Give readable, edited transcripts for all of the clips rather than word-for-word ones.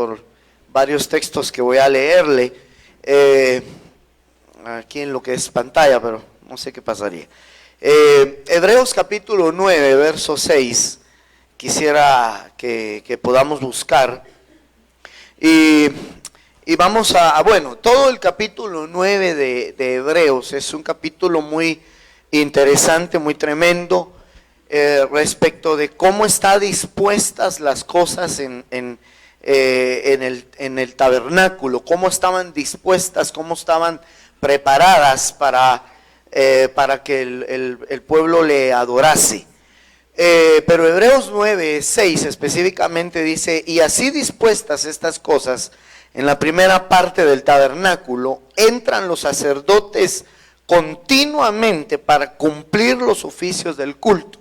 por varios textos que voy a leerle aquí en lo que es pantalla, pero no sé qué pasaría. Hebreos capítulo 9, verso 6, quisiera que podamos buscar. Y vamos bueno, todo el capítulo 9 de Hebreos es un capítulo muy interesante, muy tremendo, respecto de cómo están dispuestas las cosas en el tabernáculo, cómo estaban dispuestas, cómo estaban preparadas para que el pueblo le adorase. Pero Hebreos 9, 6 específicamente dice: y así dispuestas estas cosas, en la primera parte del tabernáculo entran los sacerdotes continuamente para cumplir los oficios del culto.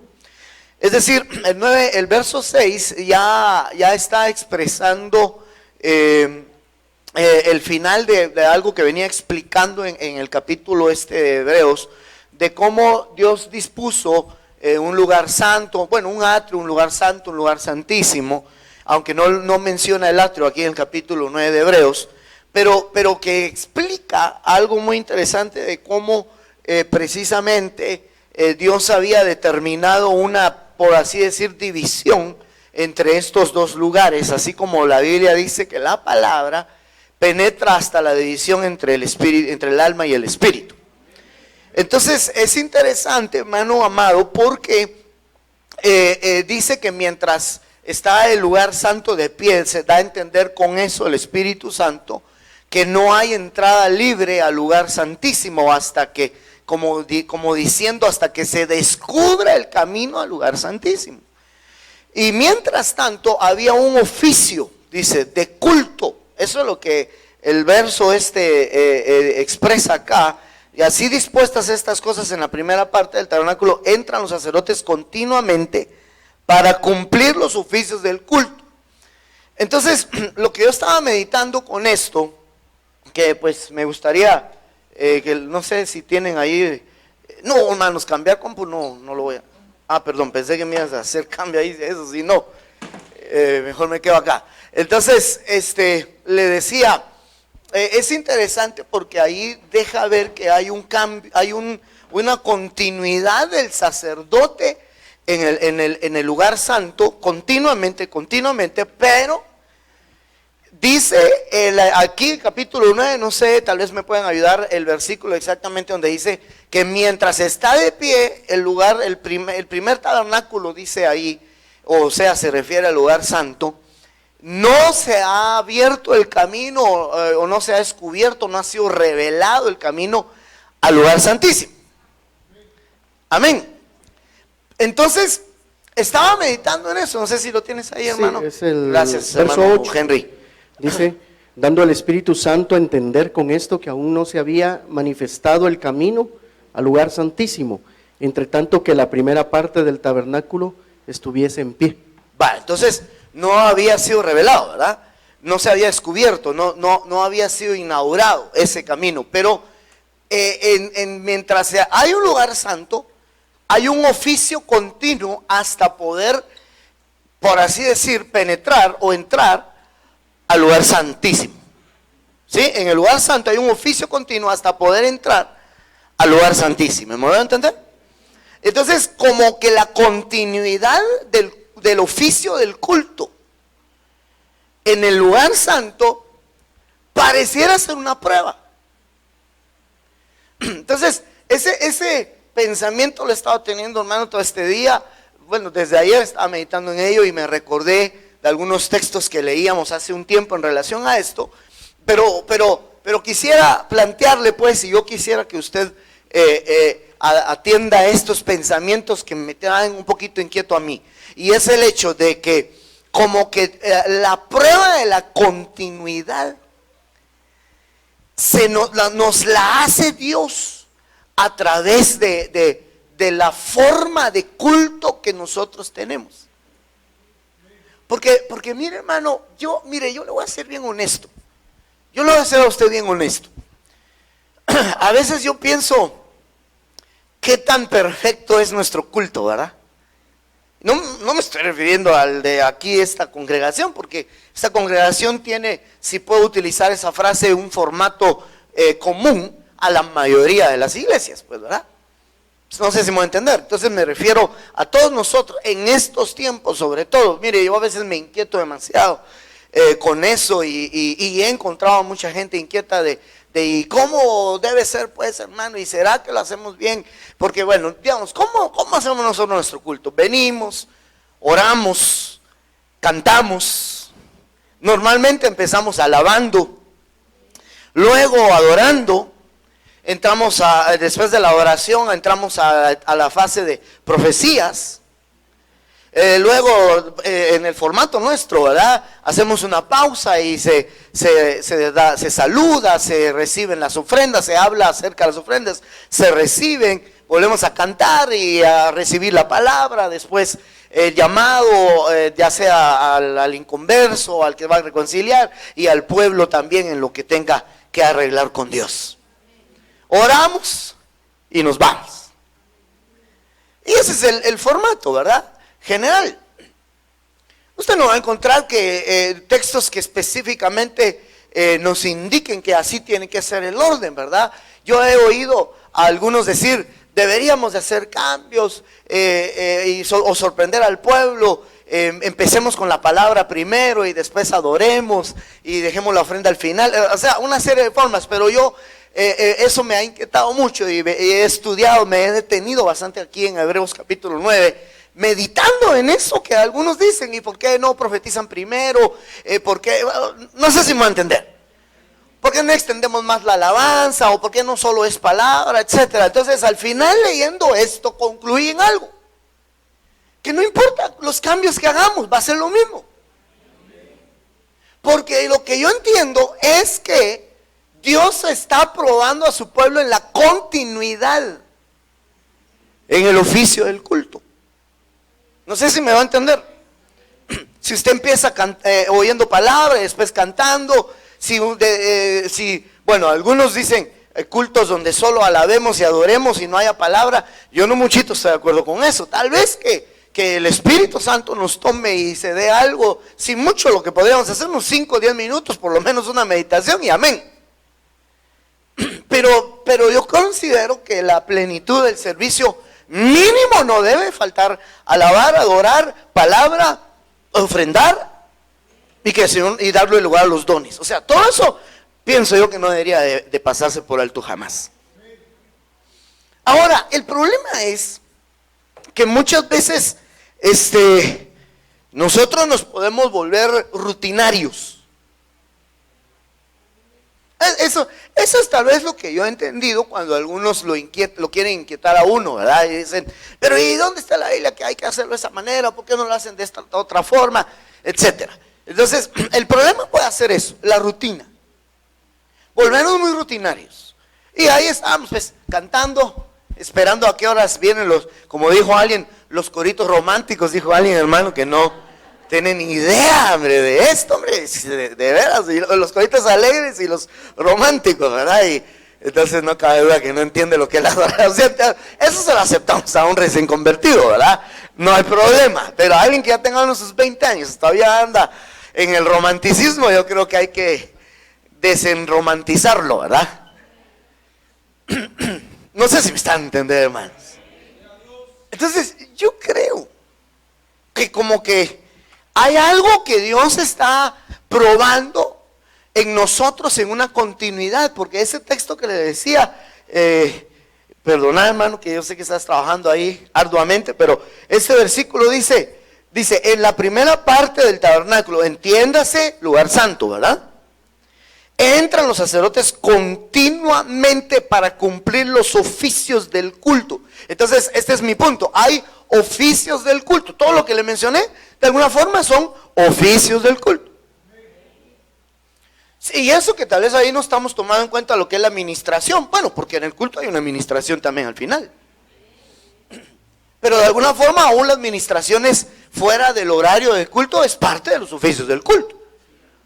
Es decir, el verso 6 ya está expresando el final de algo que venía explicando en el capítulo de Hebreos, de cómo Dios dispuso un lugar santo, bueno, un atrio, un lugar santo, un lugar santísimo, aunque no menciona el atrio aquí en el capítulo 9 de Hebreos, pero que explica algo muy interesante de cómo precisamente Dios había determinado una, por así decir, división entre estos dos lugares, así como la Biblia dice que la palabra penetra hasta la división entre el espíritu, entre el alma y el espíritu. Entonces es interesante, hermano amado, porque dice que mientras está el lugar santo de pie, se da a entender con eso el Espíritu Santo que no hay entrada libre al lugar santísimo hasta que, como diciendo, hasta que se descubra el camino al lugar santísimo. Y mientras tanto había un oficio, dice, de culto. Eso es lo que el verso expresa acá. Y así dispuestas estas cosas en la primera parte del tabernáculo, entran los sacerdotes continuamente para cumplir los oficios del culto. Entonces, lo que yo estaba meditando con esto, que pues me gustaría, que no sé si tienen ahí, no hermanos, cambiar compu, no lo voy a, perdón, pensé que me ibas a hacer cambio ahí, eso sí, no, mejor me quedo acá. Entonces, le decía, es interesante porque ahí deja ver que hay un cambio, hay una continuidad del sacerdote en el lugar santo, continuamente, pero dice aquí capítulo 9, no sé, tal vez me puedan ayudar el versículo exactamente donde dice que mientras está de pie el lugar, el primer tabernáculo, dice ahí, o sea, se refiere al lugar santo, no se ha abierto el camino o no se ha descubierto, no ha sido revelado el camino al lugar santísimo. Amén. Entonces, estaba meditando en eso, no sé si lo tienes ahí, hermano. Sí, es el Gracias, verso hermano 8. Henry. Dice, dando al Espíritu Santo a entender con esto que aún no se había manifestado el camino al lugar santísimo, entre tanto que la primera parte del tabernáculo estuviese en pie. Entonces, no había sido revelado, ¿verdad? No se había descubierto, no había sido inaugurado ese camino, pero mientras hay un lugar santo, hay un oficio continuo hasta poder, por así decir, penetrar o entrar al lugar santísimo. ¿Sí? En el lugar santo hay un oficio continuo hasta poder entrar al lugar santísimo. ¿Me voy a entender? Entonces, como que la continuidad del oficio del culto en el lugar santo pareciera ser una prueba. Entonces, ese pensamiento lo he estado teniendo, hermano, todo este día. Bueno, desde ayer estaba meditando en ello y me recordé de algunos textos que leíamos hace un tiempo en relación a esto, pero quisiera plantearle, pues, y yo quisiera que usted atienda a estos pensamientos que me traen un poquito inquieto a mí, y es el hecho de que como que la prueba de la continuidad nos la hace Dios a través de la forma de culto que nosotros tenemos. Porque mire, hermano, yo le voy a ser bien honesto. Yo le voy a ser a usted bien honesto. A veces yo pienso, qué tan perfecto es nuestro culto, ¿verdad? No me estoy refiriendo al de aquí, esta congregación, porque esta congregación tiene, si puedo utilizar esa frase, un formato común a la mayoría de las iglesias, pues, ¿verdad? No sé si me voy a entender. Entonces me refiero a todos nosotros en estos tiempos, sobre todo. Mire, yo a veces me inquieto demasiado con eso y he encontrado a mucha gente inquieta de ¿y cómo debe ser, pues, hermano? ¿Y será que lo hacemos bien? Porque, bueno, digamos, ¿cómo hacemos nosotros nuestro culto? Venimos, oramos, cantamos. Normalmente empezamos alabando, luego adorando. Después de la adoración, entramos a la fase de profecías. Luego, en el formato nuestro, ¿verdad? Hacemos una pausa y se saluda, se reciben las ofrendas, se habla acerca de las ofrendas, se reciben, volvemos a cantar y a recibir la palabra. Después, el llamado, ya sea al inconverso, al que va a reconciliar, y al pueblo también en lo que tenga que arreglar con Dios. Oramos y nos vamos. Y ese es el formato, ¿verdad? General. Usted no va a encontrar que textos que específicamente nos indiquen que así tiene que ser el orden, ¿verdad? Yo he oído a algunos decir, deberíamos de hacer cambios o sorprender al pueblo. Empecemos con la palabra primero y después adoremos y dejemos la ofrenda al final. O sea, una serie de formas, pero yo... eso me ha inquietado mucho y he estudiado, me he detenido bastante aquí en Hebreos capítulo 9, meditando en eso que algunos dicen. ¿Y por qué no profetizan primero? ¿Por qué? No sé si me va a entender. ¿Por qué no extendemos más la alabanza? ¿O por qué no solo es palabra, etcétera? Entonces, al final, leyendo esto, concluí en algo: que no importa los cambios que hagamos, va a ser lo mismo. Porque lo que yo entiendo es que Dios está probando a su pueblo en la continuidad en el oficio del culto. No sé si me va a entender. Si usted empieza oyendo palabra y después cantando, bueno, algunos dicen cultos donde solo alabemos y adoremos y no haya palabra. Yo no muchito estoy de acuerdo con eso. Tal vez que el Espíritu Santo nos tome y se dé algo, sin mucho, lo que podríamos hacer unos 5 o 10 minutos, por lo menos una meditación, y amén. Pero yo considero que la plenitud del servicio mínimo no debe faltar alabar, adorar, palabra, ofrendar y darle lugar a los dones. O sea, todo eso pienso yo que no debería de pasarse por alto jamás. Ahora, el problema es que muchas veces nosotros nos podemos volver rutinarios. Eso es tal vez lo que yo he entendido cuando algunos lo quieren inquietar a uno, ¿verdad? Y dicen, pero ¿y dónde está la Biblia que hay que hacerlo de esa manera? ¿Por qué no lo hacen de esta otra forma? Etcétera. Entonces, el problema puede ser eso, la rutina. Volvernos muy rutinarios. Y ahí estábamos, pues, cantando, esperando a qué horas vienen como dijo alguien, los coritos románticos, dijo alguien, hermano, que no tienen idea, hombre, de esto, hombre, de veras, y los coritos alegres y los románticos, ¿verdad? Y entonces no cabe duda que no entiende lo que es la adoración. Eso se lo aceptamos a un recién convertido, ¿verdad? No hay problema, pero alguien que ya tenga unos 20 años, todavía anda en el romanticismo, yo creo que hay que desenromantizarlo, ¿verdad? No sé si me están entendiendo, hermanos. Entonces, yo creo que como que hay algo que Dios está probando en nosotros en una continuidad, porque ese texto que le decía, perdona, hermano, que yo sé que estás trabajando ahí arduamente, pero este versículo dice, en la primera parte del tabernáculo, entiéndase lugar santo, ¿verdad? Entran los sacerdotes continuamente para cumplir los oficios del culto. Entonces, este es mi punto. Hay oficios del culto. Todo lo que le mencioné, de alguna forma, son oficios del culto. Sí, y eso que tal vez ahí no estamos tomando en cuenta lo que es la administración. Bueno, porque en el culto hay una administración también al final. Pero de alguna forma, aún las administraciones fuera del horario del culto es parte de los oficios del culto.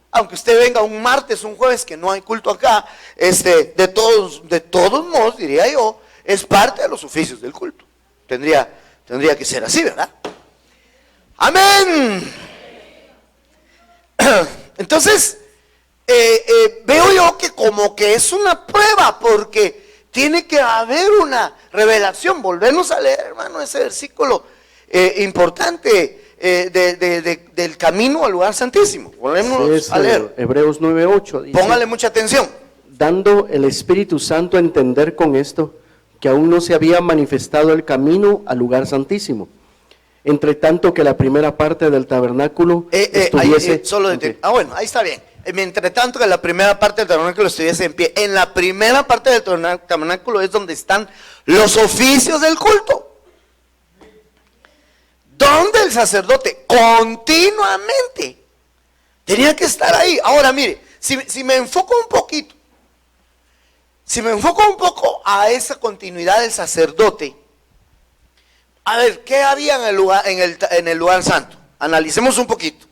Aunque usted venga un martes, un jueves, que no hay culto acá, de todos modos, diría yo, es parte de los oficios del culto. Tendría que ser así, ¿verdad? Amén. Entonces, veo yo que como que es una prueba, porque tiene que haber una revelación. Volvemos a leer, hermano, ese versículo importante del camino al lugar santísimo. Volvemos a leer. Hebreos 9:8 dice: Póngale mucha atención. Dando el Espíritu Santo a entender con esto que aún no se había manifestado el camino al lugar santísimo, entre tanto que la primera parte del tabernáculo estuviese... Bueno, ahí está bien. Entre tanto que la primera parte del tabernáculo estuviese en pie. En la primera parte del tabernáculo es donde están los oficios del culto, donde el sacerdote continuamente tenía que estar ahí. Ahora mire, si me enfoco un poquito, a esa continuidad del sacerdote, a ver, ¿qué había en el lugar santo? Analicemos un poquito.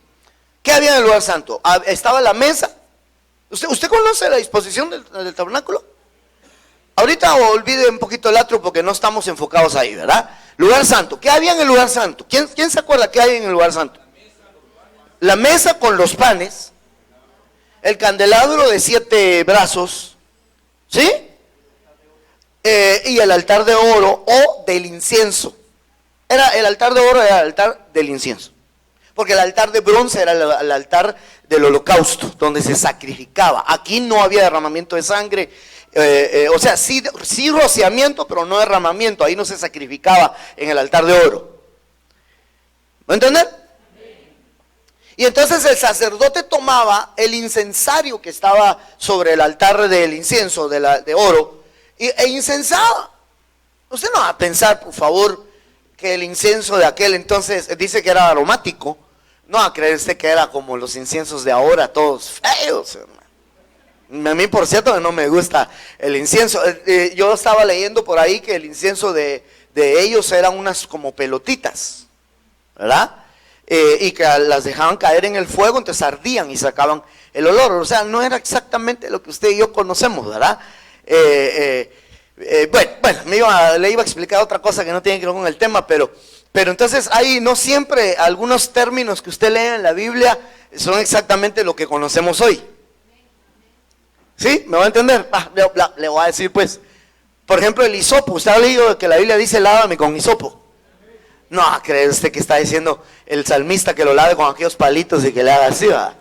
¿Qué había en el lugar santo? Estaba la mesa. ¿Usted conoce la disposición del tabernáculo? Ahorita olvide un poquito el atrio porque no estamos enfocados ahí, ¿verdad? Lugar santo. ¿Qué había en el lugar santo? ¿Quién se acuerda qué hay en el lugar santo? La mesa con los panes, el candelabro de 7 brazos, ¿sí? Y el altar de oro o del incienso. El altar de oro era el altar del incienso, porque el altar de bronce era el altar del holocausto, donde se sacrificaba. Aquí no había derramamiento de sangre, o sea, sí rociamiento, pero no derramamiento. Ahí no se sacrificaba en el altar de oro. ¿Me entienden? Y entonces el sacerdote tomaba el incensario que estaba sobre el altar del incienso de oro e incensaba. Usted no va a pensar, por favor, que el incienso de aquel entonces dice que era aromático. No va a creer usted que era como los inciensos de ahora, todos feos, hermano. A mí, por cierto, no me gusta el incienso. Yo estaba leyendo por ahí que el incienso de ellos eran unas como pelotitas, ¿verdad? Y que las dejaban caer en el fuego, entonces ardían y sacaban el olor. O sea, no era exactamente lo que usted y yo conocemos, ¿verdad? Bueno, le iba a explicar otra cosa que no tiene que ver con el tema, pero entonces hay no siempre algunos términos que usted lee en la Biblia son exactamente lo que conocemos hoy. ¿Sí? ¿Me va a entender? Le voy a decir pues, por ejemplo, el hisopo. Usted ha leído que la Biblia dice lávame con hisopo. No, ¿cree usted que está diciendo el salmista que lo lave con aquellos palitos y que le haga así, ¿verdad?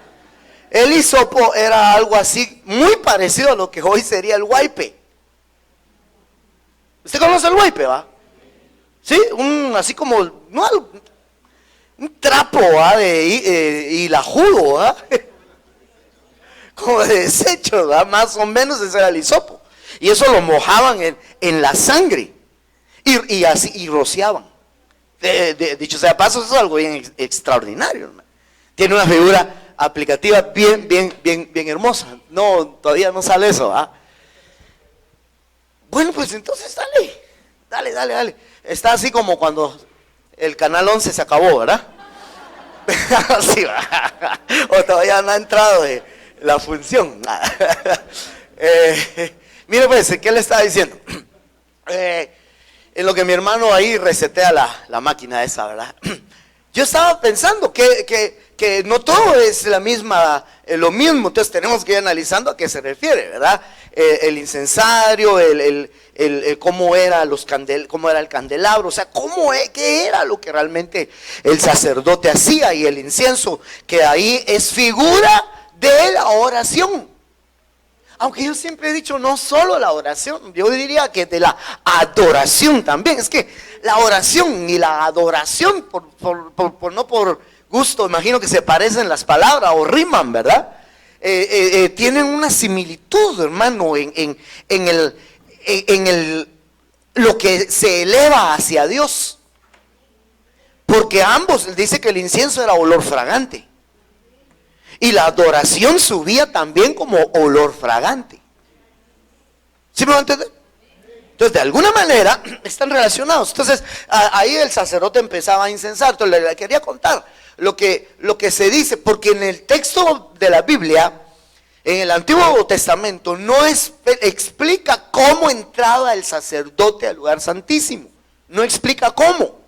El hisopo era algo así, muy parecido a lo que hoy sería el wipe. ¿Usted conoce el wipe, va? Sí, así como, no, un trapo, ¿va? Hilajudo, ¿va? Como de desecho, ¿va? Más o menos ese era el hisopo. Y eso lo mojaban en la sangre y rociaban. Dicho sea paso, eso es algo bien extraordinario, hermano. Tiene una figura aplicativa bien hermosa. No, todavía no sale eso, ¿ah? Bueno, pues entonces dale. Está así como cuando el Canal 11 se acabó, ¿verdad? Así va. O todavía no ha entrado la función. Mire pues, ¿qué le estaba diciendo? En lo que mi hermano ahí resetea la máquina esa, ¿verdad? Yo estaba pensando que no todo es lo mismo, entonces tenemos que ir analizando a qué se refiere, ¿verdad? El incensario, cómo era el candelabro, o sea, qué era lo que realmente el sacerdote hacía, y el incienso, que ahí es figura de la oración. Aunque yo siempre he dicho, no solo la oración, yo diría que de la adoración también. Es que la oración y la adoración, no por gusto, imagino que se parecen las palabras o riman, ¿verdad? Tienen una similitud, hermano, en lo que se eleva hacia Dios. Porque ambos, dice que el incienso era olor fragante. Y la adoración subía también como olor fragante. ¿Sí me va a entender? Entonces, de alguna manera, están relacionados. Entonces, ahí el sacerdote empezaba a incensar. Entonces, le quería contar lo que se dice, porque en el texto de la Biblia, en el Antiguo Testamento, no explica cómo entraba el sacerdote al lugar santísimo. No explica cómo.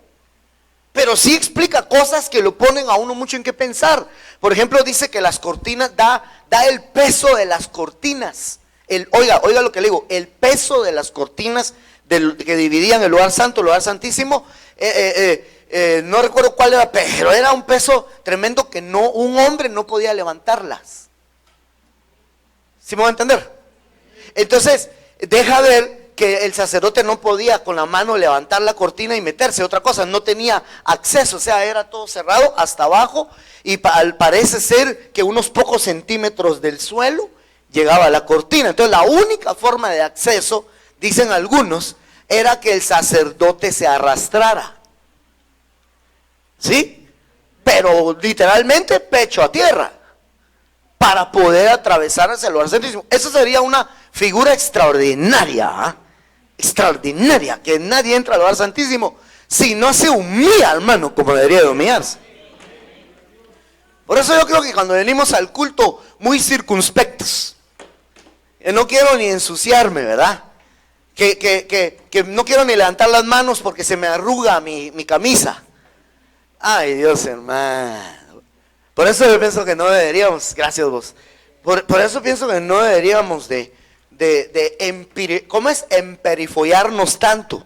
pero sí explica cosas que lo ponen a uno mucho en qué pensar. Por ejemplo, dice que las cortinas, da el peso de las cortinas. Oiga lo que le digo, el peso de las cortinas que dividían el lugar santo, el lugar santísimo. No recuerdo cuál era, pero era un peso tremendo que un hombre no podía levantarlas. ¿Sí me voy a entender? Entonces, deja ver que el sacerdote no podía con la mano levantar la cortina y meterse. Otra cosa, no tenía acceso, o sea, era todo cerrado hasta abajo, y parece ser que unos pocos centímetros del suelo llegaba la cortina. Entonces, la única forma de acceso, dicen algunos, era que el sacerdote se arrastrara. ¿Sí? Pero literalmente pecho a tierra, para poder atravesar hacia el lugar santísimo. Eso sería una figura extraordinaria, extraordinaria, que nadie entra al lugar santísimo si no se humilla, hermano, como debería de humillarse. Por eso yo creo que cuando venimos al culto, muy circunspectos, no quiero ni ensuciarme, ¿verdad? Que no quiero ni levantar las manos porque se me arruga mi camisa. Ay, Dios, hermano. Por eso yo pienso que no deberíamos, gracias vos, por eso pienso que no deberíamos ¿cómo es? Emperifollarnos tanto.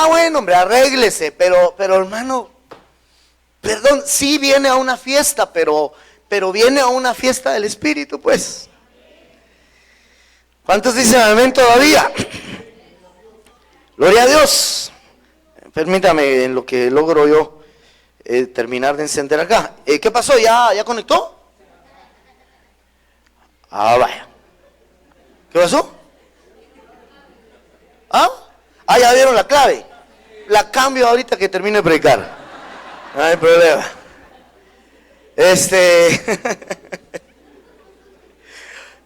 Bueno, hombre, arréglese, pero hermano, perdón, sí viene a una fiesta, pero viene a una fiesta del Espíritu, pues. ¿Cuántos dicen amén todavía? Gloria a Dios. Permítame en lo que logro yo terminar de encender acá. ¿Qué pasó? ¿Ya conectó? Vaya. ¿Qué pasó? Ya vieron la clave. La cambio ahorita que termine de predicar. No hay problema.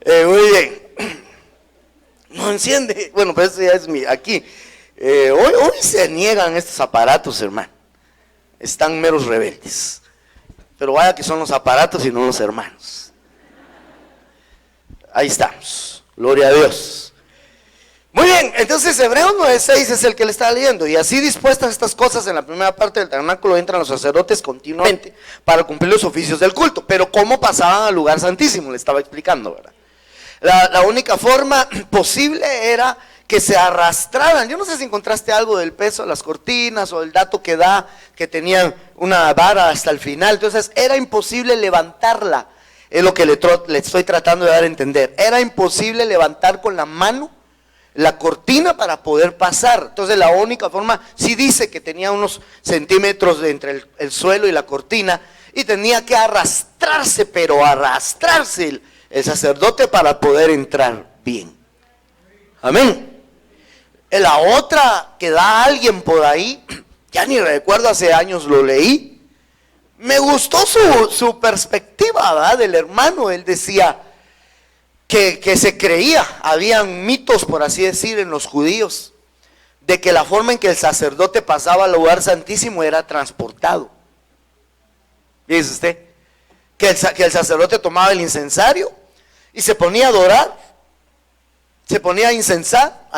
Muy bien. No enciende. Bueno, pues eso ya es aquí. Hoy se niegan estos aparatos, hermano. Están meros rebeldes. Pero vaya que son los aparatos y no los hermanos. Ahí estamos. Gloria a Dios. Muy bien, entonces Hebreos 9:6 es el que le está leyendo. Y así dispuestas estas cosas, en la primera parte del tabernáculo entran los sacerdotes continuamente para cumplir los oficios del culto. Pero ¿cómo pasaban al lugar santísimo? Le estaba explicando, ¿verdad? La única forma posible era que se arrastraran. Yo no sé si encontraste algo del peso de las cortinas o el dato que da que tenían una vara hasta el final. Entonces era imposible levantarla. Es lo que le estoy tratando de dar a entender. Era imposible levantar con la mano la cortina para poder pasar. Entonces la única forma, sí dice que tenía unos centímetros entre el suelo y la cortina, y tenía que arrastrarse, pero arrastrarse el sacerdote para poder entrar bien. Amén. La otra que da alguien por ahí, ya ni recuerdo, hace años lo leí. Me gustó su perspectiva, ¿verdad? Del hermano. Él decía que se creía, habían mitos, por así decir, en los judíos, de que la forma en que el sacerdote pasaba al lugar santísimo era transportado. Dice usted, que el sacerdote tomaba el incensario y se ponía a adorar, se ponía a incensar,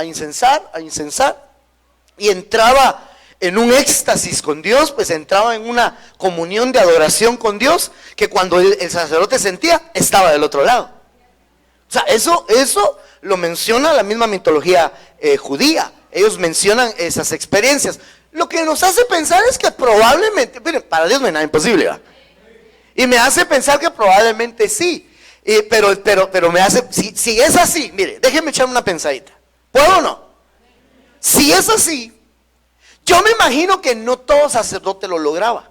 y entraba en un éxtasis con Dios, pues entraba en una comunión de adoración con Dios, que cuando el sacerdote sentía, estaba del otro lado. O sea, eso lo menciona la misma mitología judía. Ellos mencionan esas experiencias. Lo que nos hace pensar es que probablemente, miren, para Dios no hay nada imposible, ¿verdad? Y me hace pensar que probablemente sí. Pero me hace, si es así, mire, déjenme echar una pensadita. ¿Puedo o no? Si es así, yo me imagino que no todo sacerdote lo lograba.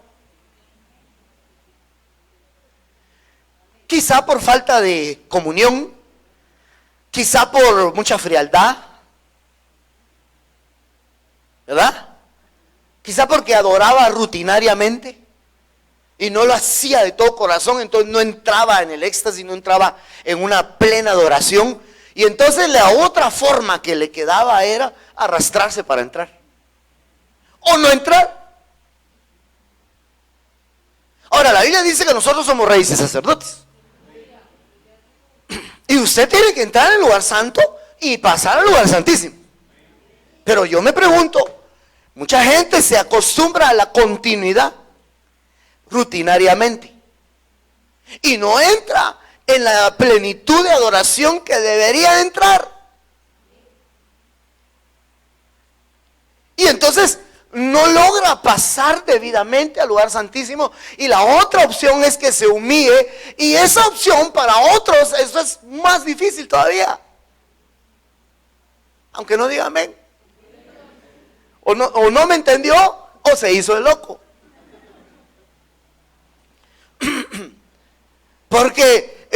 Quizá por falta de comunión, quizá por mucha frialdad, ¿verdad? Quizá porque adoraba rutinariamente y no lo hacía de todo corazón, entonces no entraba en el éxtasis, no entraba en una plena adoración. Y entonces la otra forma que le quedaba era arrastrarse para entrar. O no entrar. Ahora, la Biblia dice que nosotros somos reyes y sacerdotes. Y usted tiene que entrar en el lugar santo y pasar al lugar santísimo. Pero yo me pregunto, Mucha gente se acostumbra a la continuidad rutinariamente y no entra en la plenitud de adoración que debería entrar. Y entonces no logra pasar debidamente al lugar santísimo. Y la otra opción es que se humille. Y esa opción para otros, eso es más difícil todavía. Aunque no diga amén. O no me entendió, o se hizo el loco. Porque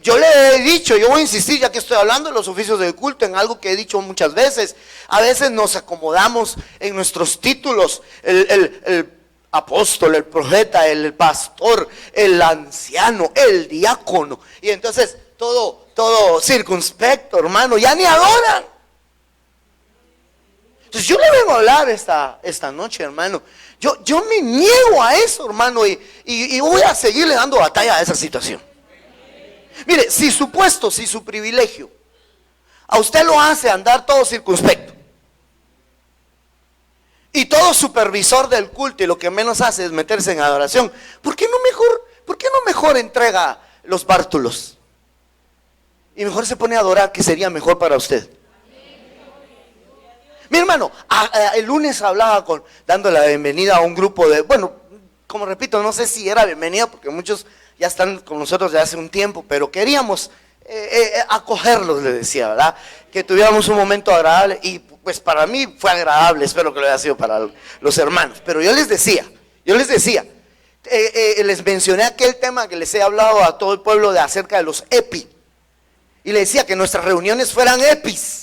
yo le he dicho, yo voy a insistir, ya que estoy hablando de los oficios del culto, en algo que he dicho muchas veces. A veces nos acomodamos en nuestros títulos, el apóstol, el profeta, el pastor, el anciano, el diácono, y entonces todo circunspecto, hermano, ya ni adoran. Entonces yo le vengo a hablar esta noche, hermano. Yo me niego a eso, hermano, y voy a seguirle dando batalla a esa situación. Mire, si su puesto, si su privilegio a usted lo hace andar todo circunspecto y todo supervisor del culto, y lo que menos hace es meterse en adoración, ¿por qué no mejor entrega los bártulos y mejor se pone a adorar, que sería mejor para usted? Mi hermano, el lunes hablaba dando la bienvenida a un grupo de, bueno, como repito, no sé si era bienvenida porque muchos ya están con nosotros desde hace un tiempo, pero queríamos acogerlos, le decía, ¿verdad? Que tuviéramos un momento agradable, y pues para mí fue agradable, espero que lo haya sido para los hermanos. Pero yo les decía, les mencioné aquel tema que les he hablado a todo el pueblo acerca de los EPI, y les decía que nuestras reuniones fueran EPI,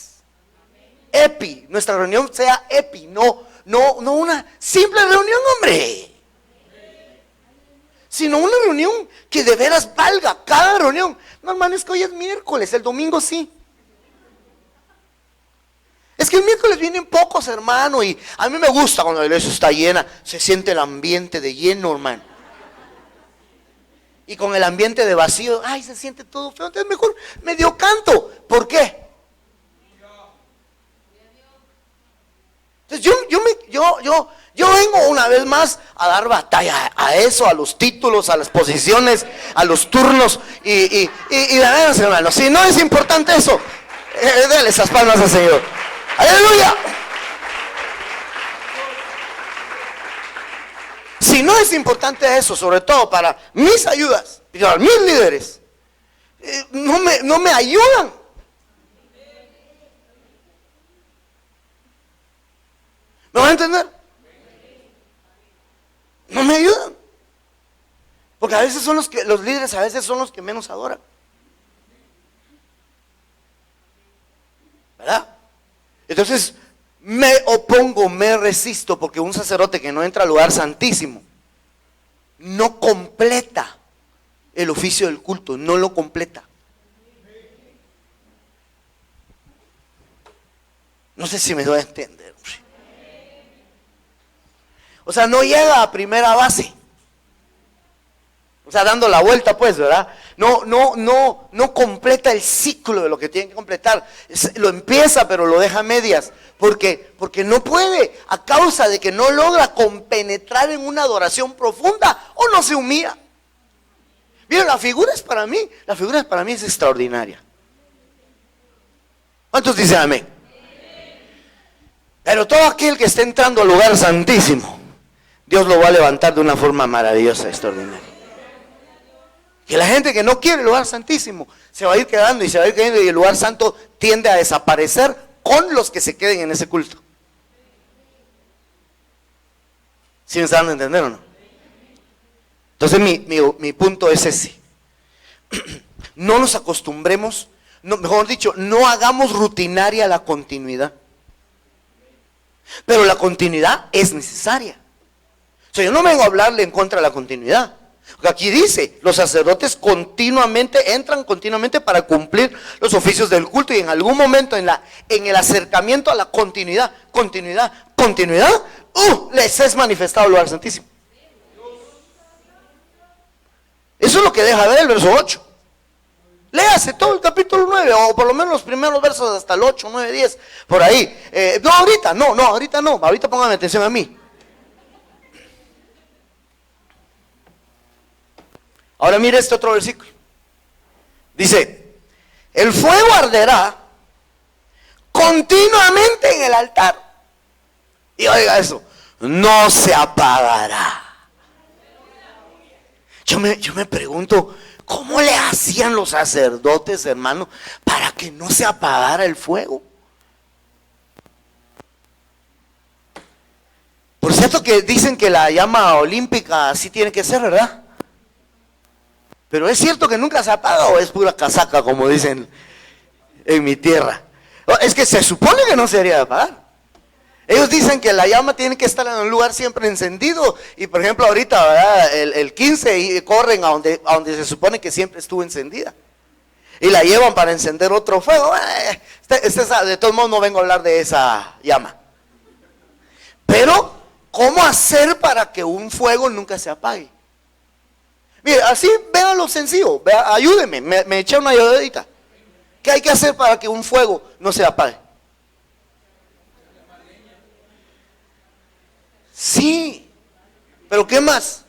nuestra reunión sea EPI, no una simple reunión, hombre, sino una reunión que de veras valga cada reunión. No, hermano, es que hoy es miércoles, el domingo sí. Es que el miércoles vienen pocos, hermano, y a mí me gusta cuando la iglesia está llena, se siente el ambiente de lleno, hermano. Y con el ambiente de vacío, ay, se siente todo feo, entonces mejor medio canto. ¿Por qué? Entonces yo vengo una vez más a dar batalla a eso, a los títulos, a las posiciones, a los turnos, y la verdad, hermano, si no es importante eso, déle esas palmas al Señor. ¡Aleluya! Si no es importante eso, sobre todo para mis ayudas, para mis líderes, no me ayudan. ¿Me van a entender? No me ayudan. Porque a veces son los líderes a veces son los que menos adoran. ¿Verdad? Entonces, me opongo, me resisto, porque un sacerdote que no entra al lugar santísimo no completa el oficio del culto, no lo completa. No sé si me doy a entender. O sea, no llega a primera base. O sea, dando la vuelta, pues, ¿verdad? No completa el ciclo de lo que tiene que completar. Lo empieza, pero lo deja a medias. Porque no puede, a causa de que no logra compenetrar en una adoración profunda, o no se humilla. Miren, la figura para mí es extraordinaria. ¿Cuántos dicen amén? Pero todo aquel que esté entrando al lugar santísimo, Dios lo va a levantar de una forma maravillosa, extraordinaria. Que la gente que no quiere el lugar santísimo se va a ir quedando y y el lugar santo tiende a desaparecer con los que se queden en ese culto. ¿Sí me están dando a entender o no? Entonces mi punto es ese. No nos acostumbremos, mejor dicho, no hagamos rutinaria la continuidad. Pero la continuidad es necesaria. O sea, yo no vengo a hablarle en contra de la continuidad. Porque aquí dice, los sacerdotes entran continuamente para cumplir los oficios del culto, y en algún momento en el acercamiento a la continuidad, les es manifestado el lugar santísimo. Eso es lo que deja ver el verso 8. Léase todo el capítulo 9, o por lo menos los primeros versos hasta el 8, 9, 10, por ahí. No, ahorita no, ahorita póngame atención a mí. Ahora mire este otro versículo. Dice, el fuego arderá continuamente en el altar. Y oiga eso, no se apagará. Yo me pregunto, ¿cómo le hacían los sacerdotes, hermano, para que no se apagara el fuego? Por cierto que dicen que la llama olímpica así tiene que ser, ¿verdad? Pero es cierto que nunca se apaga, o es pura casaca, como dicen en mi tierra. Es que se supone que no se debería de apagar. Ellos dicen que la llama tiene que estar en un lugar siempre encendido. Y por ejemplo ahorita, ¿verdad? El 15 y corren a donde se supone que siempre estuvo encendida. Y la llevan para encender otro fuego. De todos modos no vengo a hablar de esa llama. Pero, ¿cómo hacer para que un fuego nunca se apague? Mire, así vean lo sencillo. Ayúdeme, me eché una ayudadita. ¿Qué hay que hacer para que un fuego no se apague? Sí, pero ¿qué más?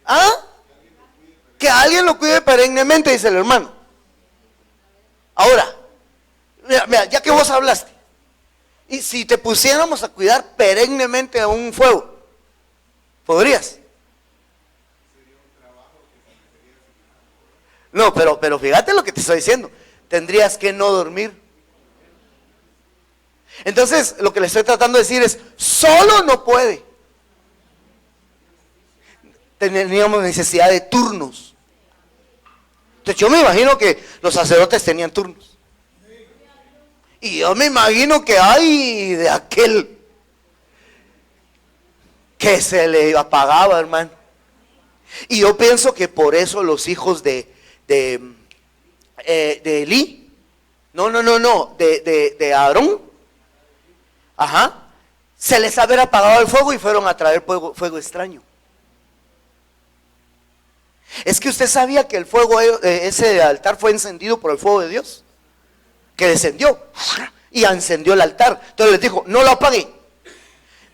¿Ah? Que alguien lo cuide perennemente, dice el hermano. Ahora, mira, ya que vos hablaste, y si te pusiéramos a cuidar perennemente a un fuego, ¿podrías? No, pero fíjate lo que te estoy diciendo. Tendrías que no dormir. Entonces, lo que le estoy tratando de decir es, solo no puede. Teníamos necesidad de turnos. Entonces, yo me imagino que los sacerdotes tenían turnos. Y yo me imagino que hay de aquel que se le apagaba, hermano. Y yo pienso que por eso los hijos de Elí, de Aarón, se les había apagado el fuego y fueron a traer fuego extraño. Es que usted sabía que el fuego, ese altar fue encendido por el fuego de Dios, que descendió y encendió el altar. Entonces les dijo, no lo apaguen.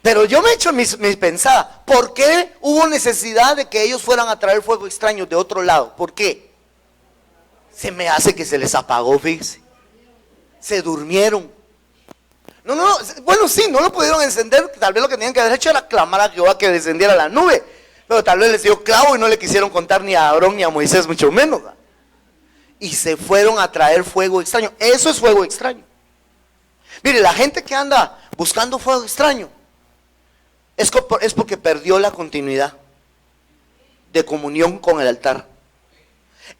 Pero yo me he hecho mis pensadas, ¿por qué hubo necesidad de que ellos fueran a traer fuego extraño de otro lado? ¿Por qué? Se me hace que se les apagó, fíjese. Se durmieron. No, bueno, sí, no lo pudieron encender. Tal vez lo que tenían que haber hecho era clamar a Jehová que descendiera la nube. Pero tal vez les dio clavo y no le quisieron contar ni a Aarón ni a Moisés, mucho menos. Y se fueron a traer fuego extraño. Eso es fuego extraño. Mire, la gente que anda buscando fuego extraño es porque perdió la continuidad de comunión con el altar.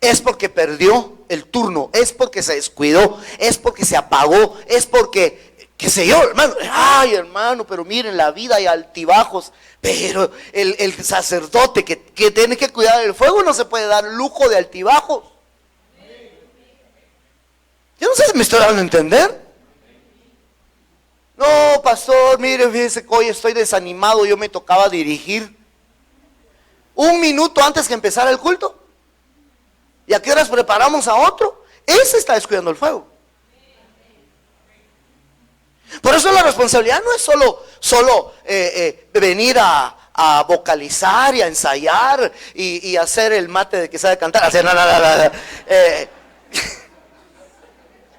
Es porque perdió el turno, es porque se descuidó, es porque se apagó, es porque, qué sé yo, hermano. Ay, hermano, pero miren, la vida hay altibajos. Pero el sacerdote que tiene que cuidar el fuego no se puede dar lujo de altibajos. Yo no sé si me estoy dando a entender. No, pastor, mire, fíjese que hoy estoy desanimado, yo me tocaba dirigir. Un minuto antes que empezara el culto. ¿Y a qué horas preparamos a otro? Ese está descuidando el fuego. Por eso la responsabilidad no es solo venir a vocalizar y a ensayar y hacer el mate de que sabe cantar. Hacer nada.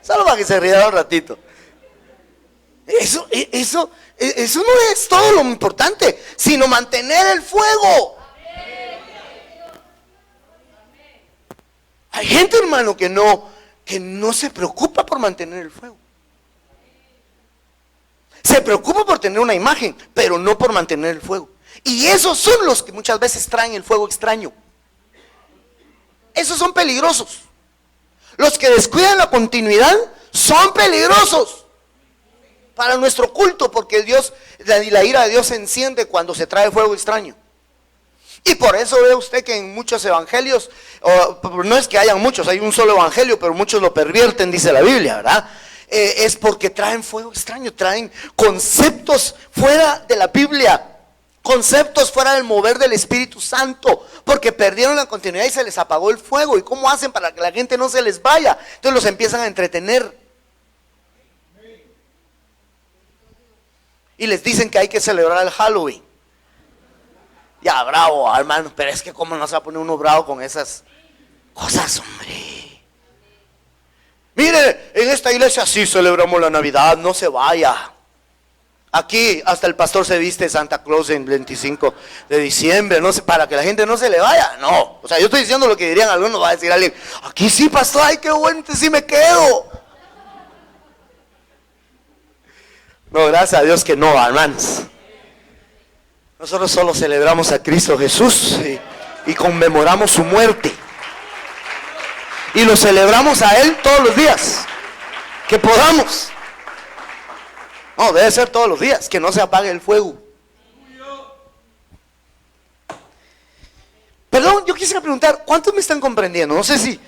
Solo para que se ría un ratito. Eso no es todo lo importante, sino mantener el fuego. Hay gente, hermano, que no se preocupa por mantener el fuego. Se preocupa por tener una imagen, pero no por mantener el fuego. Y esos son los que muchas veces traen el fuego extraño. Esos son peligrosos. Los que descuidan la continuidad son peligrosos para nuestro culto, porque la ira de Dios se enciende cuando se trae fuego extraño. Y por eso ve usted que en muchos evangelios, no es que hayan muchos, hay un solo evangelio, pero muchos lo pervierten, dice la Biblia, ¿verdad? Es porque traen fuego extraño, traen conceptos fuera de la Biblia, conceptos fuera del mover del Espíritu Santo, porque perdieron la continuidad y se les apagó el fuego. ¿Y cómo hacen para que la gente no se les vaya? Entonces los empiezan a entretener y les dicen que hay que celebrar el Halloween. Ya, bravo, hermano, pero es que cómo no se va a poner uno bravo con esas cosas, hombre. Mire, en esta iglesia sí celebramos la Navidad, no se vaya. Aquí hasta el pastor se viste de Santa Claus en 25 de diciembre, no sé, para que la gente no se le vaya. No, o sea, yo estoy diciendo lo que dirían algunos, va a decir alguien, aquí sí pastor, ay qué bueno, sí me quedo. No, gracias a Dios que no, hermanos. Nosotros solo celebramos a Cristo Jesús y conmemoramos su muerte. Y lo celebramos a Él todos los días que podamos. No, debe ser todos los días, que no se apague el fuego. Perdón, yo quisiera preguntar, ¿cuántos me están comprendiendo? No sé si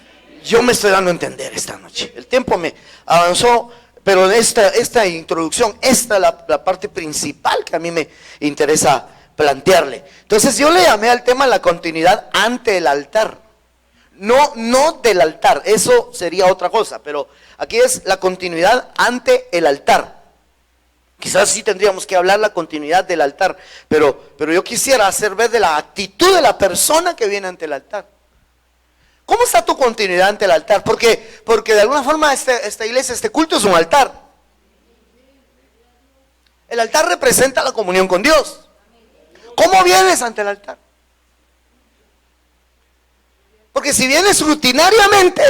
yo me estoy dando a entender esta noche. El tiempo me avanzó, pero esta introducción, esta es la parte principal que a mí me interesa plantearle. Entonces yo le llamé al tema la continuidad ante el altar. No del altar, eso sería otra cosa, pero aquí es la continuidad ante el altar. Quizás sí tendríamos que hablar la continuidad del altar, pero yo quisiera hacer ver de la actitud de la persona que viene ante el altar. ¿Cómo está tu continuidad ante el altar? Porque de alguna forma esta iglesia, este culto es un altar. El altar representa la comunión con Dios. ¿Cómo vienes ante el altar? Porque si vienes rutinariamente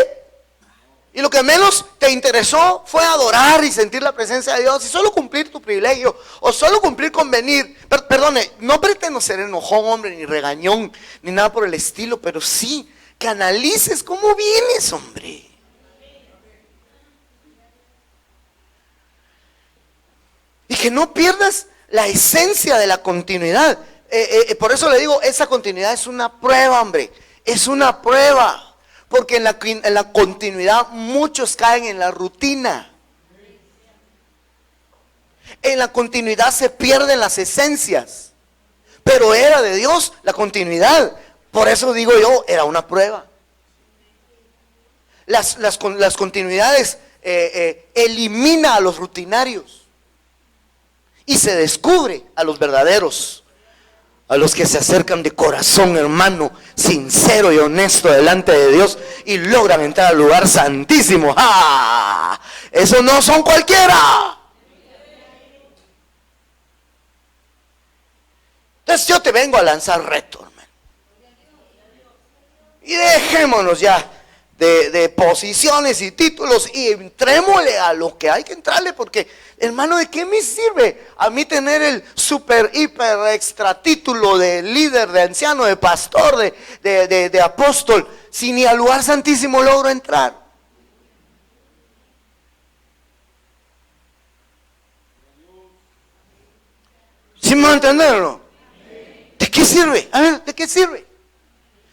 y lo que menos te interesó fue adorar y sentir la presencia de Dios y solo cumplir tu privilegio o solo cumplir con venir, perdone, no pretendo ser enojón, hombre, ni regañón, ni nada por el estilo, pero sí que analices cómo vienes, hombre. Y que no pierdas la esencia de la continuidad. Por eso le digo, esa continuidad es una prueba, hombre. Es una prueba. Porque en la continuidad muchos caen en la rutina. En la continuidad se pierden las esencias. Pero era de Dios la continuidad. Por eso digo yo, era una prueba. Las continuidades elimina a los rutinarios. Y se descubre a los verdaderos, a los que se acercan de corazón, hermano, sincero y honesto delante de Dios y logran entrar al lugar santísimo. ¡Ah! Esos no son cualquiera. Entonces yo te vengo a lanzar reto, hermano. Y dejémonos ya de posiciones y títulos y entrémosle a lo que hay que entrarle, porque hermano, ¿de qué me sirve a mí tener el super, hiper, extra título de líder, de anciano, de pastor, de apóstol, si ni al lugar santísimo logro entrar? ¿Sí me va a entenderlo? ¿De qué sirve? A ver, ¿de qué sirve?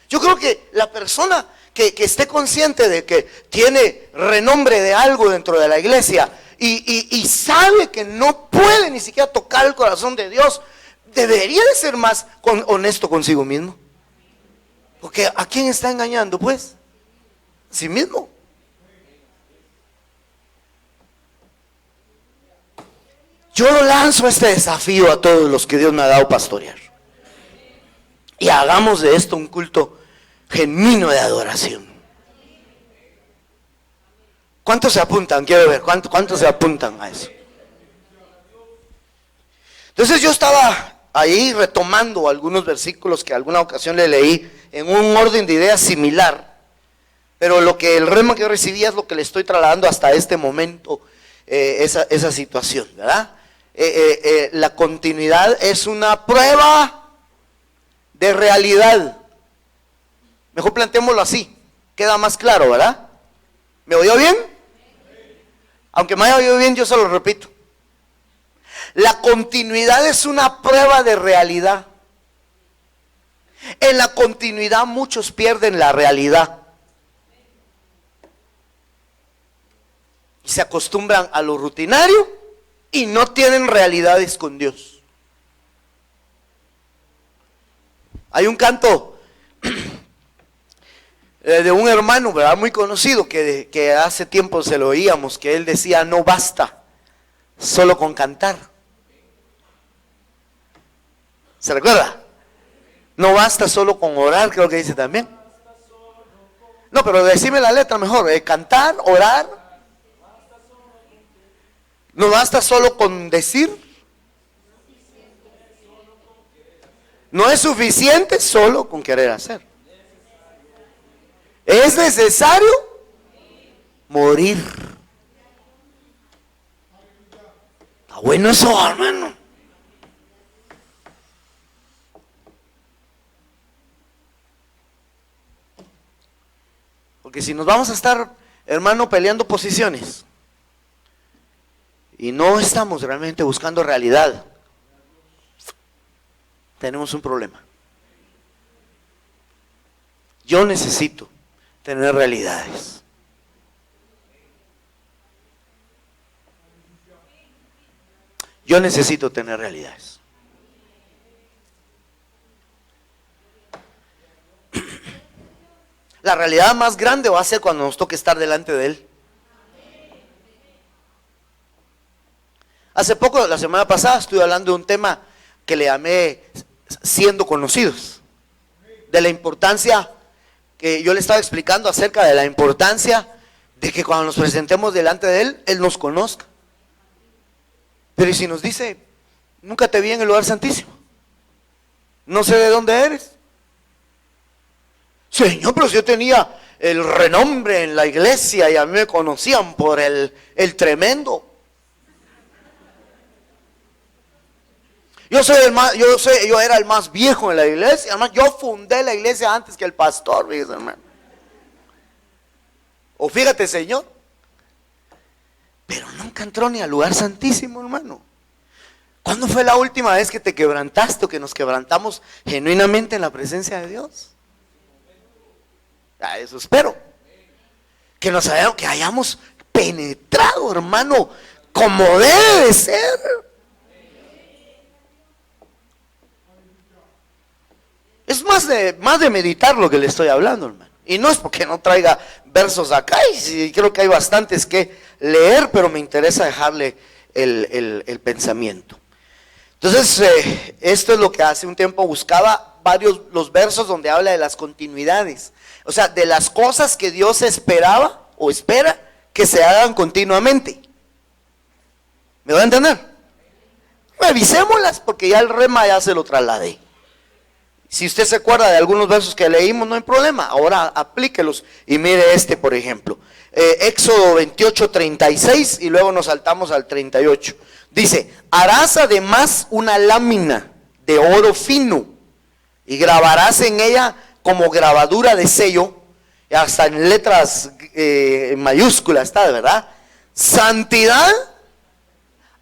Yo creo que la persona que esté consciente de que tiene renombre de algo dentro de la iglesia y sabe que no puede ni siquiera tocar el corazón de Dios, debería de ser más honesto consigo mismo. Porque ¿a quién está engañando? Pues, a sí mismo. Yo lanzo este desafío a todos los que Dios me ha dado pastorear. Y hagamos de esto un culto genuino de adoración. ¿Cuántos se apuntan? Quiero ver, ¿cuántos se apuntan a eso? Entonces yo estaba ahí retomando algunos versículos que alguna ocasión le leí en un orden de ideas similar, pero el rema que yo recibí es lo que le estoy trasladando hasta este momento, esa situación, ¿verdad? La continuidad es una prueba de realidad. Mejor planteémoslo así, queda más claro, ¿verdad? ¿Me oyó bien? Aunque me haya oído bien, yo se lo repito. La continuidad es una prueba de realidad. En la continuidad muchos pierden la realidad y se acostumbran a lo rutinario y no tienen realidades con Dios. Hay un canto de un hermano, ¿verdad?, muy conocido, que hace tiempo se lo oíamos, que él decía: no basta solo con cantar. ¿Se recuerda? No basta solo con orar, creo que dice también. No, pero decime la letra mejor. Cantar, orar. No basta solo con decir. No es suficiente solo con querer hacer. Es necesario morir. Está bueno eso, hermano. Porque si nos vamos a estar, hermano, peleando posiciones y no estamos realmente buscando realidad, tenemos un problema. Yo necesito tener realidades. Yo necesito tener realidades. La realidad más grande va a ser cuando nos toque estar delante de Él. Hace poco, la semana pasada, estuve hablando de un tema que le llamé siendo conocidos. De la importancia, que yo le estaba explicando acerca de la importancia de que cuando nos presentemos delante de Él, Él nos conozca. Pero ¿y si nos dice: nunca te vi en el lugar santísimo, no sé de dónde eres? Señor, pero si yo tenía el renombre en la iglesia y a mí me conocían por el tremendo. Yo era el más viejo en la iglesia, hermano. Yo fundé la iglesia antes que el pastor, fíjese, hermano. O fíjate, Señor. Pero nunca entró ni al lugar santísimo, hermano. ¿Cuándo fue la última vez que te quebrantaste o que nos quebrantamos genuinamente en la presencia de Dios? A eso espero. Que hayamos penetrado, hermano, como debe de ser. Es más de meditar lo que le estoy hablando, hermano. Y no es porque no traiga versos acá, y creo que hay bastantes que leer, pero me interesa dejarle el pensamiento. Entonces, esto es lo que hace un tiempo buscaba los versos donde habla de las continuidades. O sea, de las cosas que Dios esperaba o espera que se hagan continuamente. ¿Me va a entender? Revisémoslas, porque ya el rema ya se lo trasladé. Si usted se acuerda de algunos versos que leímos, no hay problema. Ahora aplíquelos y mire este, por ejemplo. Éxodo 28:36 y luego nos saltamos al 38. Dice: harás además una lámina de oro fino y grabarás en ella como grabadura de sello, hasta en letras mayúsculas está, de verdad, santidad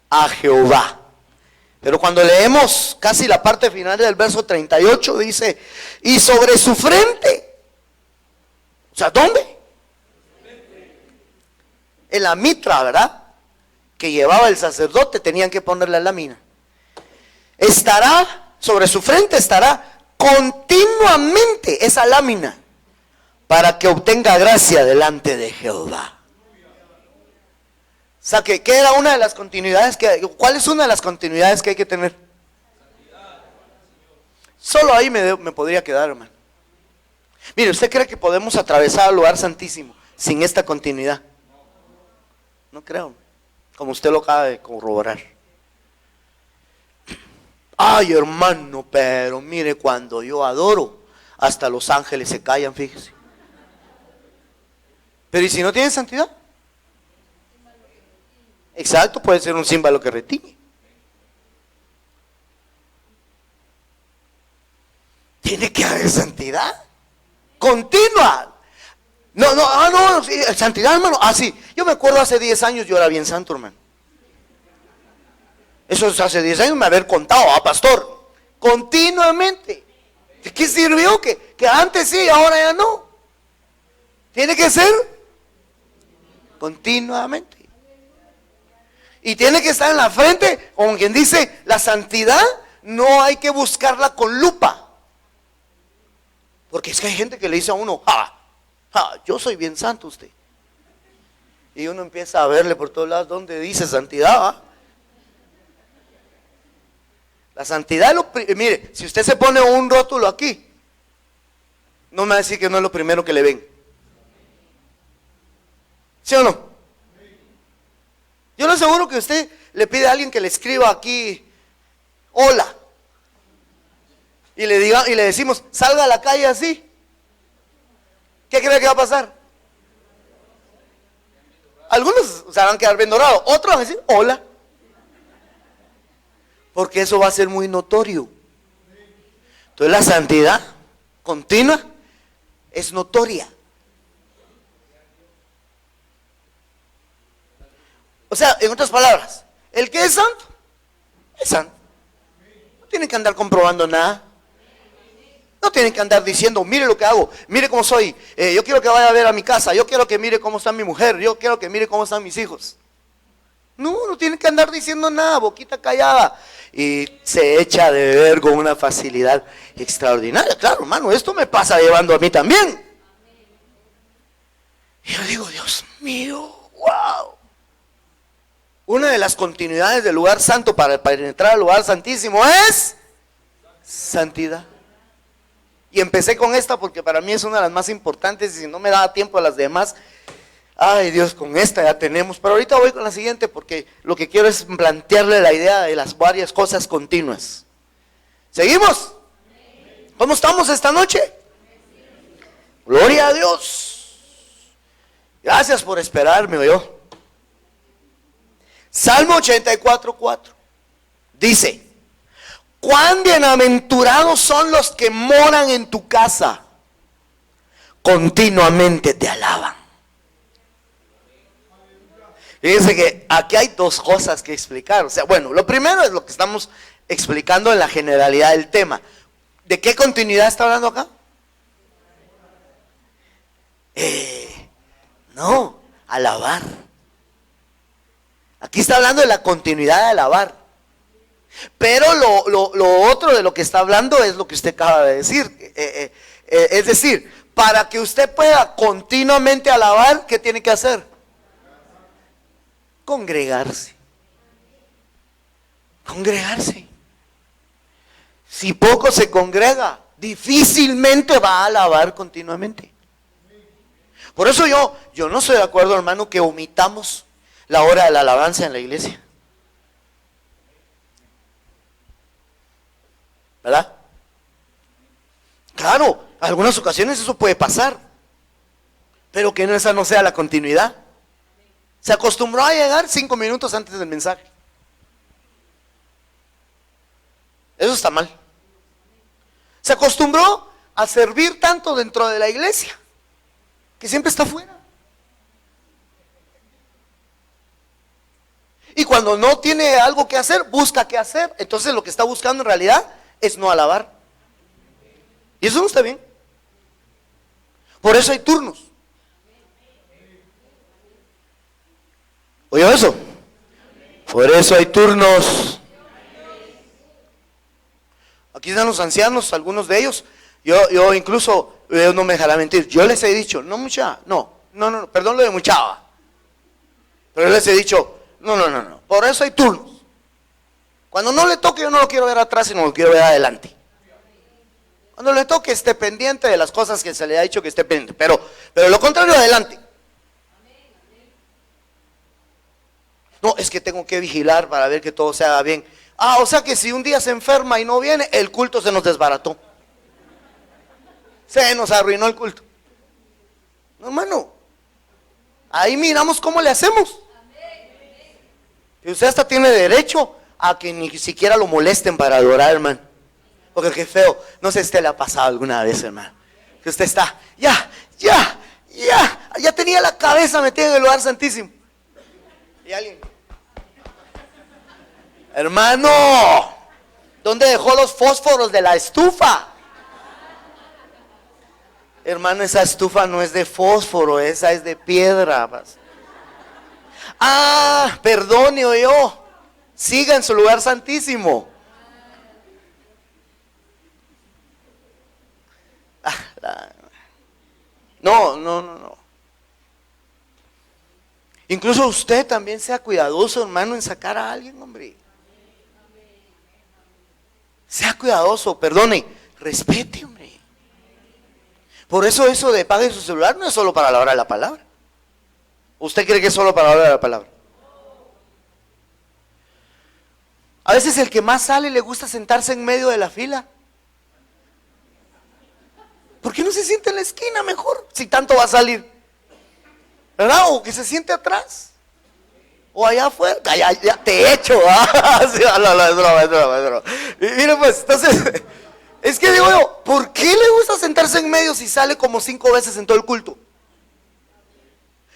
a Jehová. Pero cuando leemos casi la parte final del verso 38 dice: y sobre su frente, o sea, ¿dónde? En la mitra, ¿verdad?, que llevaba el sacerdote, tenían que poner la lámina. Sobre su frente estará continuamente esa lámina, para que obtenga gracia delante de Jehová. O sea, ¿qué era una de las continuidades cuál es una de las continuidades que hay que tener? Solo ahí me podría quedar, hermano. Mire, ¿usted cree que podemos atravesar el lugar santísimo sin esta continuidad? No creo, como usted lo acaba de corroborar. Ay, hermano, pero mire, cuando yo adoro, hasta los ángeles se callan, fíjese. Pero ¿y si no tiene santidad? Exacto, puede ser un címbalo que retiñe. Tiene que haber santidad continua. No, sí, santidad, hermano. Sí, yo me acuerdo hace 10 años yo era bien santo, hermano. Eso es hace 10 años me haber contado, pastor, continuamente. ¿De qué sirvió? Que antes sí, ahora ya no. Tiene que ser continuamente. Y tiene que estar en la frente, como quien dice, la santidad no hay que buscarla con lupa. Porque es que hay gente que le dice a uno, yo soy bien santo usted. Y uno empieza a verle por todos lados donde dice santidad, ¿va? La santidad, mire, si usted se pone un rótulo aquí, no me va a decir que no es lo primero que le ven. ¿Sí o no? Yo le aseguro que usted le pide a alguien que le escriba aquí, hola, y le decimos, salga a la calle así. ¿Qué cree que va a pasar? Algunos se van a quedar bien dorados, otros van a decir, hola. Porque eso va a ser muy notorio. Entonces la santidad continua es notoria. O sea, en otras palabras, el que es santo, es santo. No tiene que andar comprobando nada. No tienen que andar diciendo, mire lo que hago, mire cómo soy, yo quiero que vaya a ver a mi casa, yo quiero que mire cómo está mi mujer, yo quiero que mire cómo están mis hijos. No tienen que andar diciendo nada, boquita callada. Y se echa de ver con una facilidad extraordinaria. Claro, hermano, esto me pasa llevando a mí también. Y yo digo, Dios mío, wow. Una de las continuidades del lugar santo para entrar al lugar santísimo es santidad. Y empecé con esta porque para mí es una de las más importantes, y si no me daba tiempo a las demás, ay Dios, con esta ya tenemos. Pero ahorita voy con la siguiente porque lo que quiero es plantearle la idea de las varias cosas continuas. ¿Seguimos? ¿Cómo estamos esta noche? Gloria a Dios. Gracias por esperarme, oyó. Salmo 84:4 dice: cuán bienaventurados son los que moran en tu casa, continuamente te alaban. Fíjense que aquí hay dos cosas que explicar. O sea, bueno, lo primero es lo que estamos explicando en la generalidad del tema. ¿De qué continuidad está hablando acá? No, alabar. Aquí está hablando de la continuidad de alabar. Pero lo otro de lo que está hablando es lo que usted acaba de decir. Es decir, para que usted pueda continuamente alabar, ¿qué tiene que hacer? Congregarse. Congregarse. Si poco se congrega, difícilmente va a alabar continuamente. Por eso yo no estoy de acuerdo, hermano, que omitamos la hora de la alabanza en la iglesia. ¿Verdad? Claro, en algunas ocasiones eso puede pasar, pero que esa no sea la continuidad. Se acostumbró a llegar 5 minutos antes del mensaje. Eso está mal. Se acostumbró a servir tanto dentro de la iglesia que siempre está fuera. Y cuando no tiene algo que hacer, busca qué hacer. Entonces lo que está buscando en realidad es no alabar. Y eso no está bien. Por eso hay turnos. ¿Oyó eso? Por eso hay turnos. Aquí están los ancianos, algunos de ellos. Yo incluso, Dios no me dejará mentir, yo les he dicho, no mucha, no, perdón lo de muchaba. Pero yo les he dicho, no, por eso hay turnos. Cuando no le toque, yo no lo quiero ver atrás, sino lo quiero ver adelante. Cuando le toque, esté pendiente de las cosas que se le ha dicho que esté pendiente, pero lo contrario, adelante. No, es que tengo que vigilar para ver que todo se haga bien. O sea que si un día se enferma y no viene, el culto se nos desbarató. Se nos arruinó el culto. No, hermano, ahí miramos cómo le hacemos. Y usted hasta tiene derecho a que ni siquiera lo molesten para adorar, hermano. Porque qué feo, no sé si usted le ha pasado alguna vez, hermano, que usted está, ya tenía la cabeza metida en el lugar santísimo. Y alguien, hermano, ¿dónde dejó los fósforos de la estufa? Hermano, esa estufa no es de fósforo, esa es de piedra. Perdone, oyó, siga en su lugar santísimo. No, no, no, no. Incluso usted también sea cuidadoso, hermano, en sacar a alguien, hombre. Sea cuidadoso, perdone, respete, hombre. Por eso de pague su celular no es solo para la hora de la palabra. ¿Usted cree que es solo para la hora de la palabra? A veces el que más sale le gusta sentarse en medio de la fila. ¿Por qué no se sienta en la esquina mejor? Si tanto va a salir, ¿verdad? O que se siente atrás, o allá afuera. Ya te echo, ¿ah? Sí, no, es broma, es broma, es broma. Y mire pues, entonces, es que digo yo, ¿por qué le gusta sentarse en medio si sale como 5 veces en todo el culto?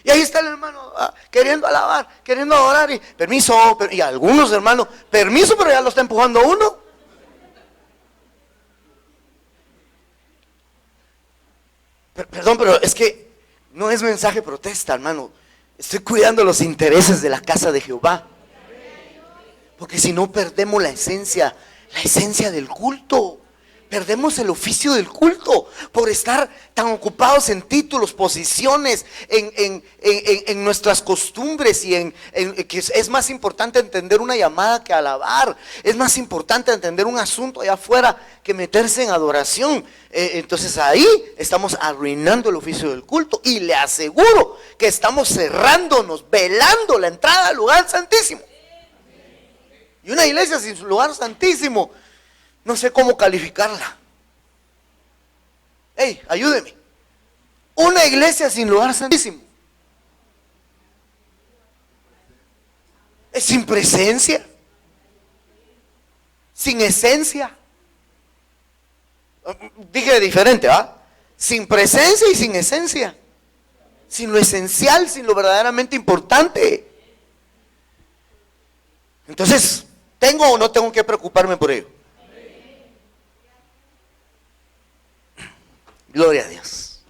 Y ahí está el hermano queriendo alabar, queriendo adorar, y permiso, y algunos hermanos, permiso, pero ya lo está empujando uno. Perdón, pero es que no es mensaje protesta, hermano. Estoy cuidando los intereses de la casa de Jehová. Porque si no perdemos la esencia del culto. Perdemos el oficio del culto por estar tan ocupados en títulos, posiciones, en nuestras costumbres y que es más importante entender una llamada que alabar. Es más importante entender un asunto allá afuera que meterse en adoración. Entonces ahí estamos arruinando el oficio del culto y le aseguro que estamos cerrándonos, velando la entrada al lugar santísimo. Y una iglesia sin su lugar santísimo, no sé cómo calificarla. Hey, ayúdeme. Una iglesia sin lugar santísimo es sin presencia, sin esencia. Dije diferente, ¿va? Sin presencia y sin esencia. Sin lo esencial, sin lo verdaderamente importante. Entonces, ¿tengo o no tengo que preocuparme por ello? Gloria a Dios.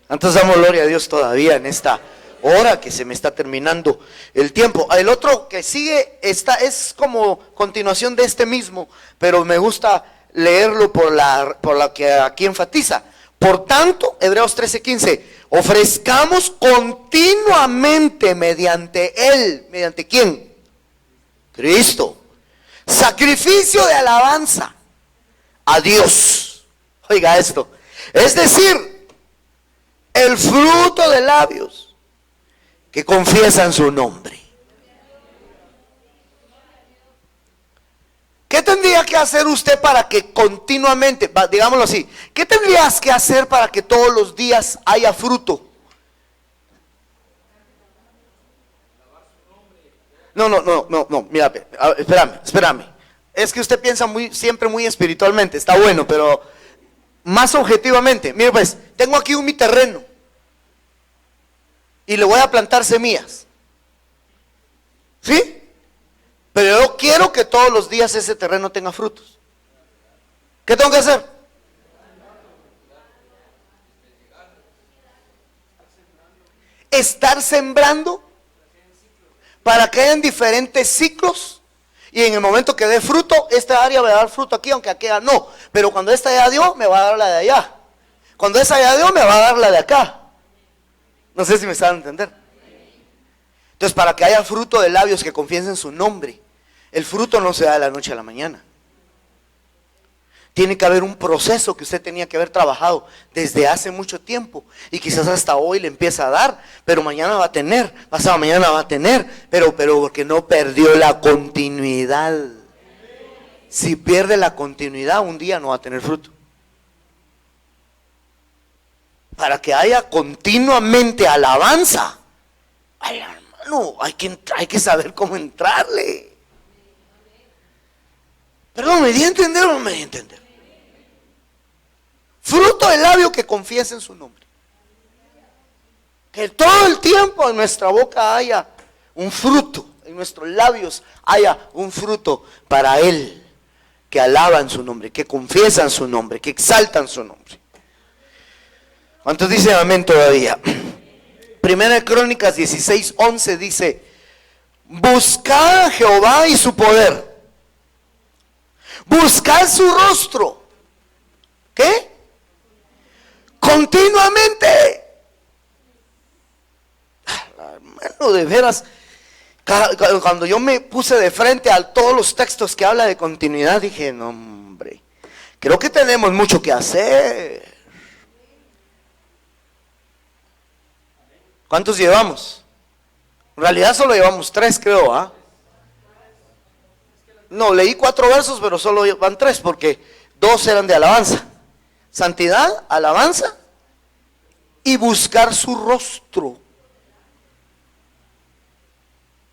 Entonces damos gloria a Dios todavía en esta hora que se me está terminando el tiempo. El otro que sigue es como continuación de este mismo, pero me gusta leerlo por la que aquí enfatiza. Por tanto, Hebreos 13:15, ofrezcamos continuamente mediante Él. ¿Mediante quién? Cristo. Sacrificio de alabanza a Dios. Oiga esto. Es decir, el fruto de labios que confiesan su nombre. ¿Qué tendría que hacer usted para que continuamente, digámoslo así, qué tendrías que hacer para que todos los días haya fruto? No, mira, espérame. Es que usted piensa siempre muy espiritualmente, está bueno, pero más objetivamente, mire pues, tengo aquí mi terreno y le voy a plantar semillas, ¿sí? Pero yo quiero que todos los días ese terreno tenga frutos. ¿Qué tengo que hacer? Estar sembrando para que hayan diferentes ciclos. Y en el momento que dé fruto, esta área va a dar fruto aquí, aunque aquella no. Pero cuando esta ya dio, me va a dar la de allá. Cuando esa ya dio, me va a dar la de acá. No sé si me saben entender. Entonces, para que haya fruto de labios que confiesen su nombre, el fruto no se da de la noche a la mañana. Tiene que haber un proceso que usted tenía que haber trabajado desde hace mucho tiempo. Y quizás hasta hoy le empieza a dar, pero mañana va a tener, pasado mañana va a tener, pero porque no perdió la continuidad. Si pierde la continuidad, un día no va a tener fruto. Para que haya continuamente alabanza, ay, hermano, hay que saber cómo entrarle. Perdón, ¿me di a entender o no me di a entender? Fruto del labio que confiese en su nombre. Que todo el tiempo en nuestra boca haya un fruto, en nuestros labios haya un fruto para Él, que alaban su nombre, que confiesan su nombre, que exaltan su nombre. ¿Cuántos dicen amén todavía? Primera de Crónicas 16:11 dice: buscad a Jehová y su poder, buscad su rostro. ¿Qué? Continuamente. Hermano, de veras, cuando yo me puse de frente a todos los textos que habla de continuidad, dije, no hombre, creo que tenemos mucho que hacer. ¿Cuántos llevamos? En realidad solo llevamos 3, creo, ¿ah? No, leí 4 versos, pero solo van 3 porque 2 eran de alabanza. Santidad, alabanza y buscar su rostro.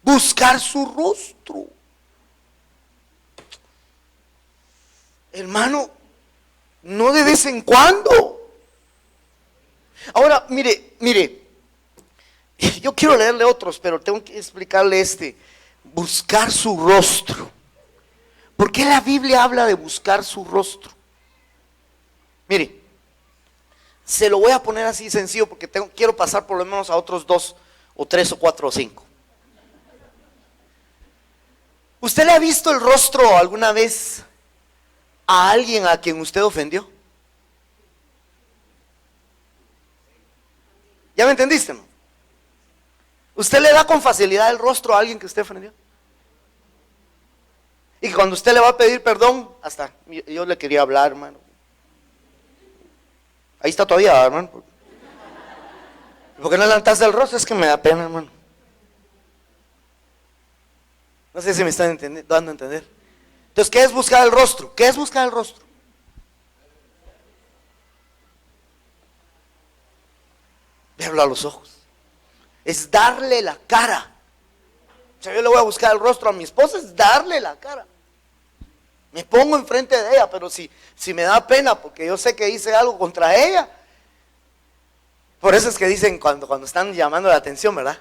Buscar su rostro. Hermano, no de vez en cuando. Ahora, mire, yo quiero leerle otros, pero tengo que explicarle este. Buscar su rostro. ¿Por qué la Biblia habla de buscar su rostro? Mire, se lo voy a poner así sencillo porque quiero pasar por lo menos a otros 2 o 3 o 4 o 5. ¿Usted le ha visto el rostro alguna vez a alguien a quien usted ofendió? ¿Ya me entendiste, no? ¿Usted le da con facilidad el rostro a alguien que usted ofendió? Y que cuando usted le va a pedir perdón, hasta yo le quería hablar, hermano. Ahí está todavía, hermano. ¿Por qué no levantaste el rostro? Es que me da pena, hermano. No sé si me están dando a entender. Entonces, ¿qué es buscar el rostro? ¿Qué es buscar el rostro? Verlo a los ojos. Es darle la cara. O sea, yo le voy a buscar el rostro a mi esposa, es darle la cara. Me pongo enfrente de ella, pero si me da pena porque yo sé que hice algo contra ella. Por eso es que dicen cuando están llamando la atención, ¿verdad?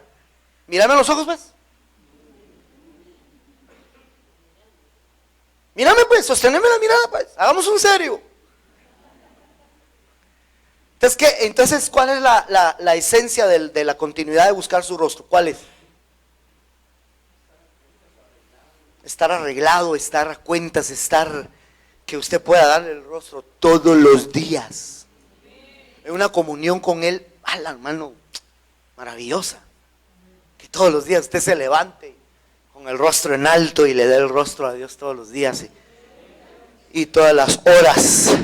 Mírame a los ojos, pues. Mírame, pues, sosteneme la mirada, pues. Hagamos un serio. Entonces, ¿cuál es la esencia de la continuidad de buscar su rostro? ¿Cuál es? Estar arreglado, estar a cuentas, estar que usted pueda darle el rostro todos los días. En una comunión con Él, hermano, maravillosa. Que todos los días usted se levante con el rostro en alto y le dé el rostro a Dios todos los días. Y todas las horas,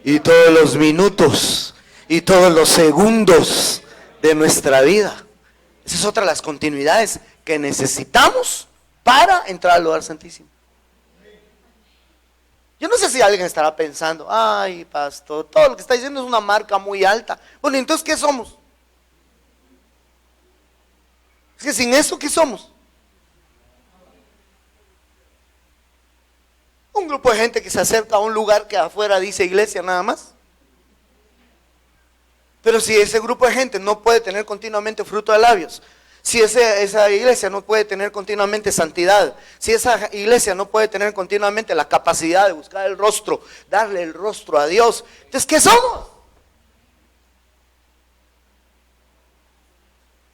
y todos los minutos, y todos los segundos de nuestra vida. Esa es otra de las continuidades que necesitamos para entrar al lugar santísimo. Yo no sé si alguien estará pensando, ay, pastor, todo lo que está diciendo es una marca muy alta. Bueno, entonces, ¿qué somos? Es que sin eso, ¿qué somos? Un grupo de gente que se acerca a un lugar que afuera dice iglesia nada más. Pero si ese grupo de gente no puede tener continuamente fruto de labios, si esa iglesia no puede tener continuamente santidad, si esa iglesia no puede tener continuamente la capacidad de buscar el rostro, darle el rostro a Dios, entonces, ¿qué somos?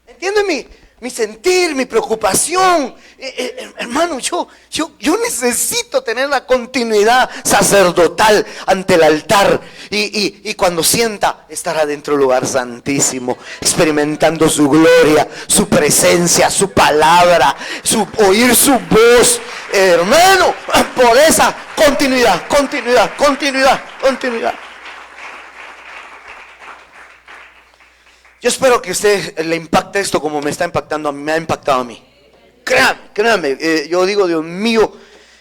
¿Entienden mi sentir, mi preocupación? Hermano, yo necesito tener la continuidad sacerdotal ante el altar y cuando sienta estar adentro del lugar santísimo, experimentando su gloria, su presencia, su palabra, oír su voz, hermano, por esa continuidad. Yo espero que a usted le impacte esto como me está impactando a mí, me ha impactado a mí. Créame, yo digo, Dios mío,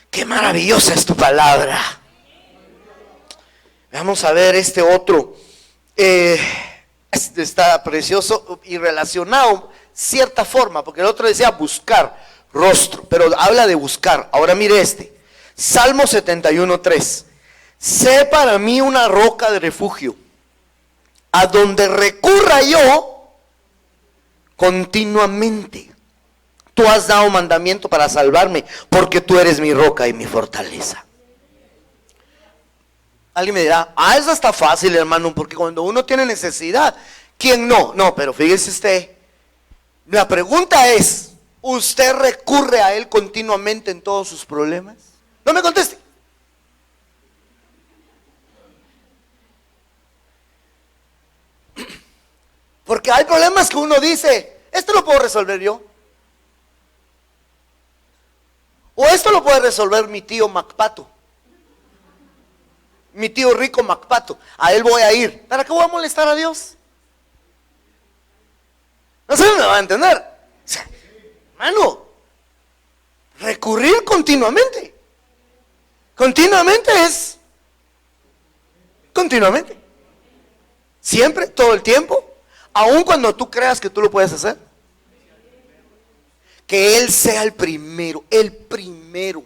qué maravillosa es tu palabra. Vamos a ver este otro. Está precioso y relacionado cierta forma, porque el otro decía buscar rostro, pero habla de buscar. Ahora mire este. Salmo 71:3. Sé para mí una roca de refugio, a donde recurra yo continuamente. Tú has dado mandamiento para salvarme, porque tú eres mi roca y mi fortaleza. Alguien me dirá, eso está fácil, hermano, porque cuando uno tiene necesidad, ¿quién no? No, pero fíjese usted, la pregunta es, ¿usted recurre a Él continuamente en todos sus problemas? No me conteste. Porque hay problemas que uno dice, esto lo puedo resolver yo. O esto lo puede resolver mi tío Macpato. Mi tío rico Macpato. A él voy a ir. ¿Para qué voy a molestar a Dios? No sé si me va a entender. O sea, hermano, recurrir continuamente. Continuamente es. Continuamente. Siempre, todo el tiempo. Aun cuando tú creas que tú lo puedes hacer. Que Él sea el primero. El primero.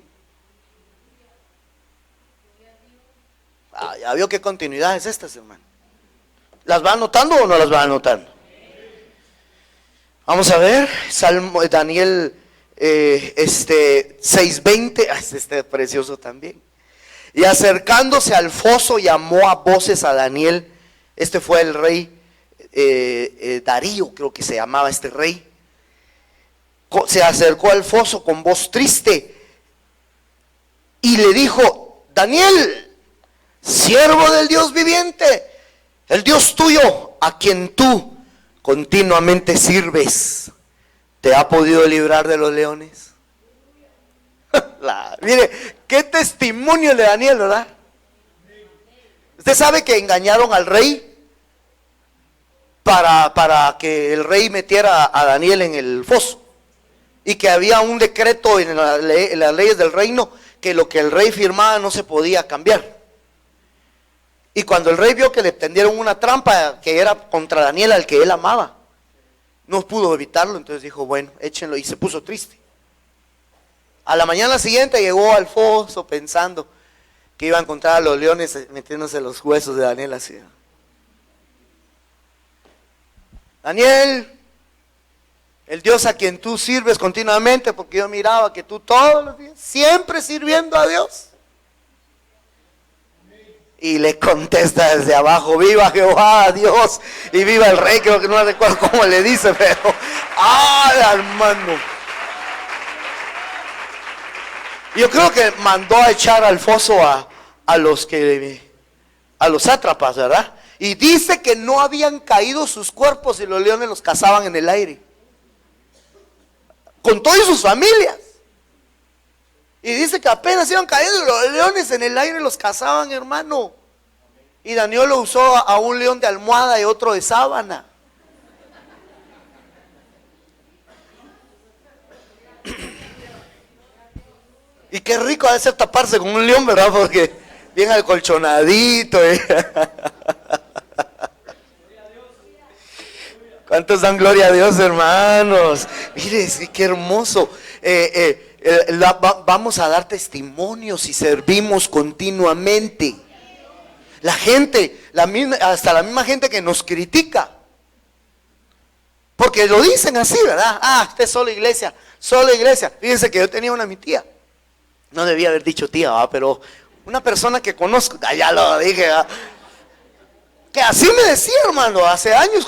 Ya vio qué continuidad es esta, hermano. ¿Las va anotando o no las va anotando? Vamos a ver, Salmo, Daniel 6:20, este es precioso también. Y acercándose al foso llamó a voces a Daniel. Este fue el rey Darío, creo que se llamaba este rey. Se acercó al foso con voz triste y le dijo: Daniel, siervo del Dios viviente, el Dios tuyo, a quien tú continuamente sirves, ¿te ha podido librar de los leones? Mire, qué testimonio de Daniel, ¿verdad? Usted sabe que engañaron al rey para que el rey metiera a Daniel en el foso, y que había un decreto en las leyes del reino que lo que el rey firmaba no se podía cambiar. Y cuando el rey vio que le tendieron una trampa que era contra Daniel, al que él amaba, no pudo evitarlo, entonces dijo: bueno, échenlo, y se puso triste. A la mañana siguiente llegó al foso pensando que iba a encontrar a los leones metiéndose los huesos de Daniel así. Daniel, el Dios a quien tú sirves continuamente, porque yo miraba que tú todos los días, siempre sirviendo a Dios. Y le contesta desde abajo: viva Jehová, Dios, y viva el rey. Creo que no recuerdo cómo le dice, pero hermano, yo creo que mandó a echar al foso a los sátrapas, ¿verdad? Y dice que no habían caído sus cuerpos y los leones los cazaban en el aire, con todas sus familias. Y dice que apenas iban cayendo los leones en el aire, los cazaban, hermano. Y Daniel lo usó a un león de almohada y otro de sábana. Y qué rico ha de ser taparse con un león, ¿verdad? Porque bien acolchonadito. ¿Cuántos dan gloria a Dios, hermanos? Mire, sí, qué hermoso. Vamos a dar testimonios y servimos continuamente. La gente, hasta la misma gente que nos critica, porque lo dicen así, ¿verdad? Usted es solo iglesia, solo iglesia. Fíjense que yo tenía mi tía, no debía haber dicho tía, pero una persona que conozco, ya lo dije, que así me decía, hermano, hace años.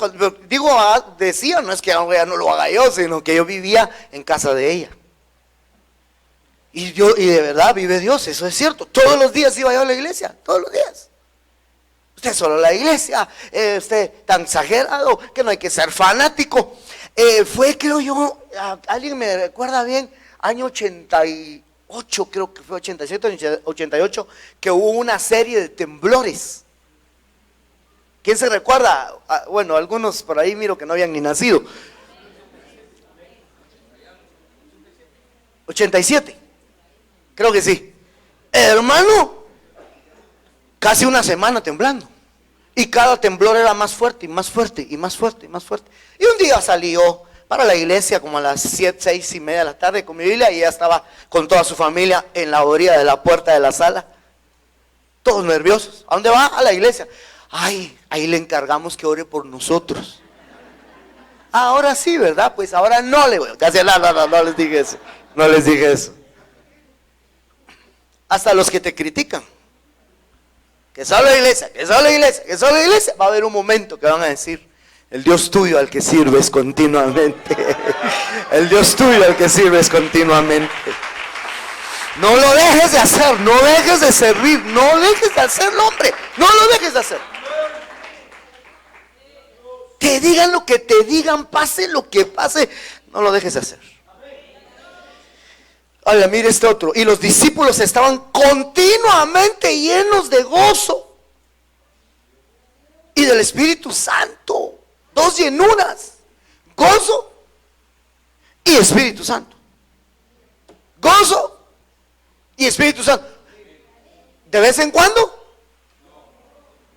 Decía, no es que ya no lo haga yo, sino que yo vivía en casa de ella. Y de verdad vive Dios, eso es cierto. Todos los días iba yo a la iglesia, todos los días. Usted solo la iglesia, usted tan exagerado que no hay que ser fanático. Fue, creo yo, alguien me recuerda bien, año 88, creo que fue 87, 88, que hubo una serie de temblores. ¿Quién se recuerda? Bueno, algunos por ahí miro que no habían ni nacido. 87, creo que sí. Hermano, casi una semana temblando. Y cada temblor era más fuerte y más fuerte y más fuerte y más fuerte. Y un día salí yo para la iglesia como a las 7, 6 y media de la tarde con mi Biblia, y ella estaba con toda su familia en la orilla de la puerta de la sala. Todos nerviosos. ¿A dónde va? A la iglesia. Ahí le encargamos que ore por nosotros. Ahora sí, ¿verdad? Pues ahora no le voy a hacer nada, no les dije eso. No les dije eso. Hasta los que te critican. Que solo la iglesia, que solo la iglesia, que solo la iglesia. Va a haber un momento que van a decir: el Dios tuyo al que sirves continuamente. El Dios tuyo al que sirves continuamente. No lo dejes de hacer, no dejes de servir, no dejes de hacerlo, hombre. No lo dejes de hacer. Te digan lo que te digan, pase lo que pase, no lo dejes hacer. Ahora mire este otro. Y los discípulos estaban continuamente llenos de gozo y del Espíritu Santo. Dos llenuras: gozo y Espíritu Santo. Gozo y Espíritu Santo. ¿De vez en cuando?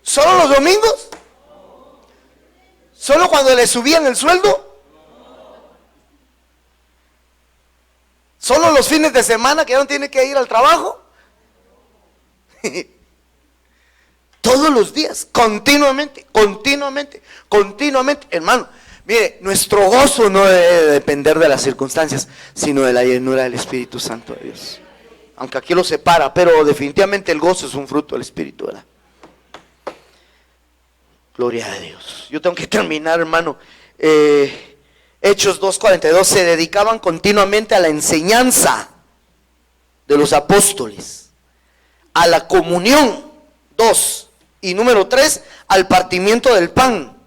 ¿Solo los domingos? ¿Solo cuando le subían el sueldo? ¿Solo los fines de semana que ya no tiene que ir al trabajo? Todos los días, continuamente, continuamente, continuamente. Hermano, mire, nuestro gozo no debe depender de las circunstancias, sino de la llenura del Espíritu Santo de Dios. Aunque aquí lo separa, pero definitivamente el gozo es un fruto del Espíritu, ¿verdad? Gloria a Dios. Yo tengo que terminar, hermano. Hechos 2:42, se dedicaban continuamente a la enseñanza de los apóstoles, a la comunión, 2, y número 3, al partimiento del pan.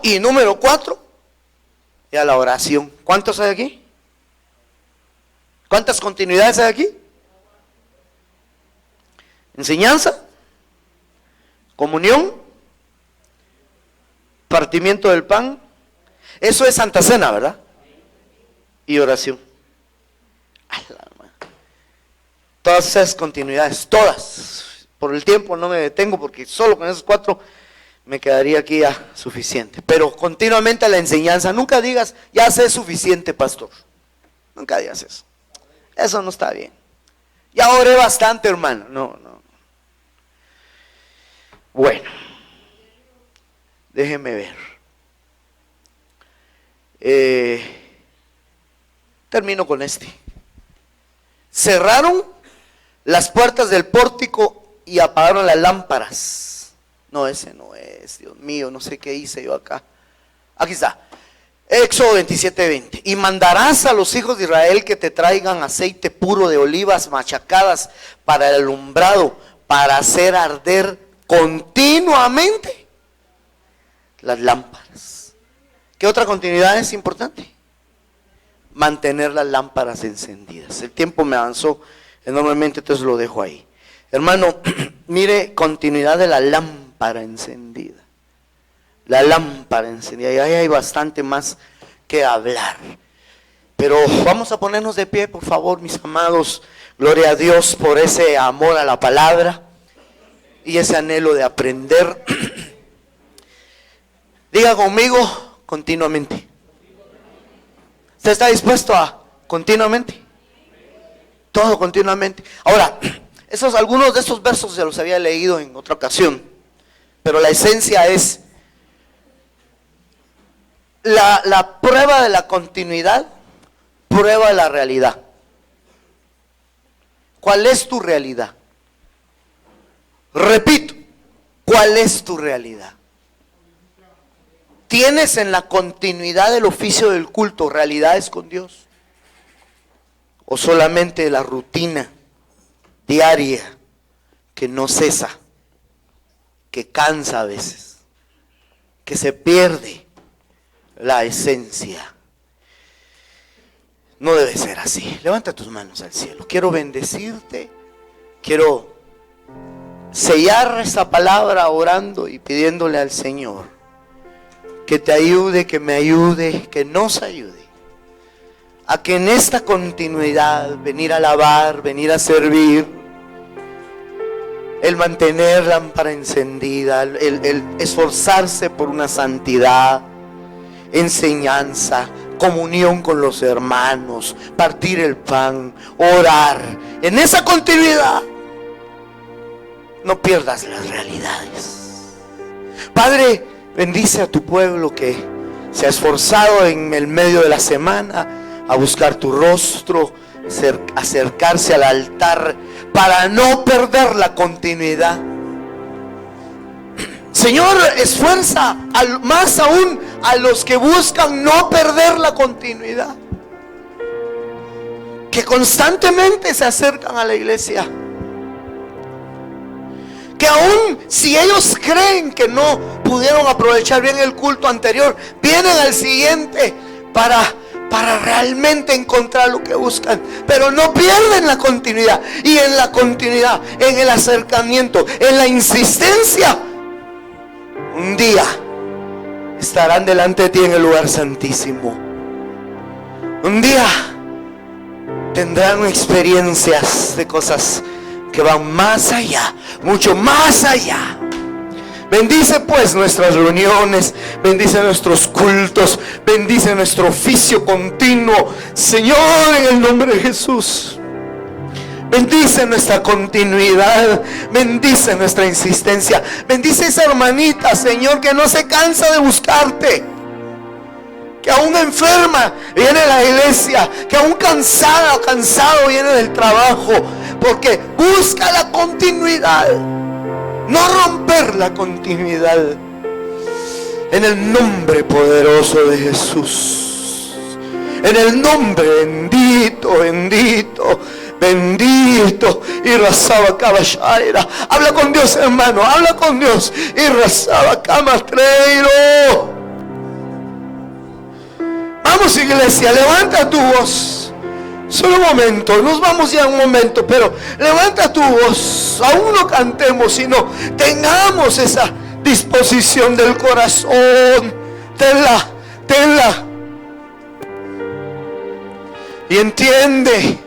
Y número 4, y a la oración. ¿Cuántos hay aquí? ¿Cuántas continuidades hay aquí? Enseñanza, comunión, partimiento del pan. Eso es Santa Cena, ¿verdad? Y oración. Todas esas continuidades, todas. Por el tiempo no me detengo, porque solo con esos 4 me quedaría aquí ya suficiente. Pero continuamente la enseñanza. Nunca digas, ya sé suficiente, pastor. Nunca digas eso. Eso no está bien. Ya oré bastante, hermano. No. Bueno, déjeme ver. Termino con este. Cerraron las puertas del pórtico y apagaron las lámparas. No, ese no es, Dios mío, no sé qué hice yo acá. Aquí está. Éxodo 27:20. Y mandarás a los hijos de Israel que te traigan aceite puro de olivas machacadas para el alumbrado, para hacer arder continuamente las lámparas. ¿Qué otra continuidad es importante? Mantener las lámparas encendidas. El tiempo me avanzó enormemente, entonces lo dejo ahí. Hermano, mire, continuidad de la lámpara encendida. La lámpara encendida. Y ahí hay bastante más que hablar. Pero vamos a ponernos de pie, por favor, mis amados. Gloria a Dios por ese amor a la palabra y ese anhelo de aprender. Diga conmigo: continuamente. ¿Usted está dispuesto a continuamente? Todo continuamente. Ahora, algunos de estos versos se los había leído en otra ocasión, pero la esencia es la prueba de la continuidad, prueba de la realidad. ¿Cuál es tu realidad? Repito, ¿cuál es tu realidad? ¿Tienes en la continuidad del oficio del culto realidades con Dios? ¿O solamente la rutina diaria que no cesa, que cansa a veces, que se pierde la esencia? No debe ser así. Levanta tus manos al cielo. Quiero bendecirte. Quiero sellar esta palabra orando y pidiéndole al Señor que te ayude, que me ayude, que nos ayude a que en esta continuidad, venir a alabar, venir a servir, el mantener la lámpara encendida, el esforzarse por una santidad, enseñanza, comunión con los hermanos, partir el pan, orar, en esa continuidad, no pierdas las realidades. Padre, bendice a tu pueblo que se ha esforzado en el medio de la semana a buscar tu rostro, acercarse al altar para no perder la continuidad. Señor, esfuerza más aún a los que buscan no perder la continuidad, que constantemente se acercan a la iglesia, que aún si ellos creen que no pudieron aprovechar bien el culto anterior, vienen al siguiente para realmente encontrar lo que buscan, pero no pierden la continuidad. Y en la continuidad, en el acercamiento, en la insistencia, un día estarán delante de ti en el lugar santísimo. Un día tendrán experiencias de cosas que van más allá, mucho más allá. Bendice pues nuestras reuniones, bendice nuestros cultos, bendice nuestro oficio continuo, Señor, en el nombre de Jesús. Bendice nuestra continuidad, bendice nuestra insistencia, bendice esa hermanita, Señor, que no se cansa de buscarte, que aún enferma viene a la iglesia, que aún cansada o cansado viene del trabajo, porque busca la continuidad. No romper la continuidad. En el nombre poderoso de Jesús. En el nombre bendito, bendito, bendito. Y razaba caballera. Habla con Dios, hermano. Habla con Dios. Y razaba camatreiro. Vamos, iglesia, levanta tu voz. Solo un momento, nos vamos ya un momento, pero levanta tu voz, aún no cantemos, sino tengamos esa disposición del corazón. Tenla. Y entiende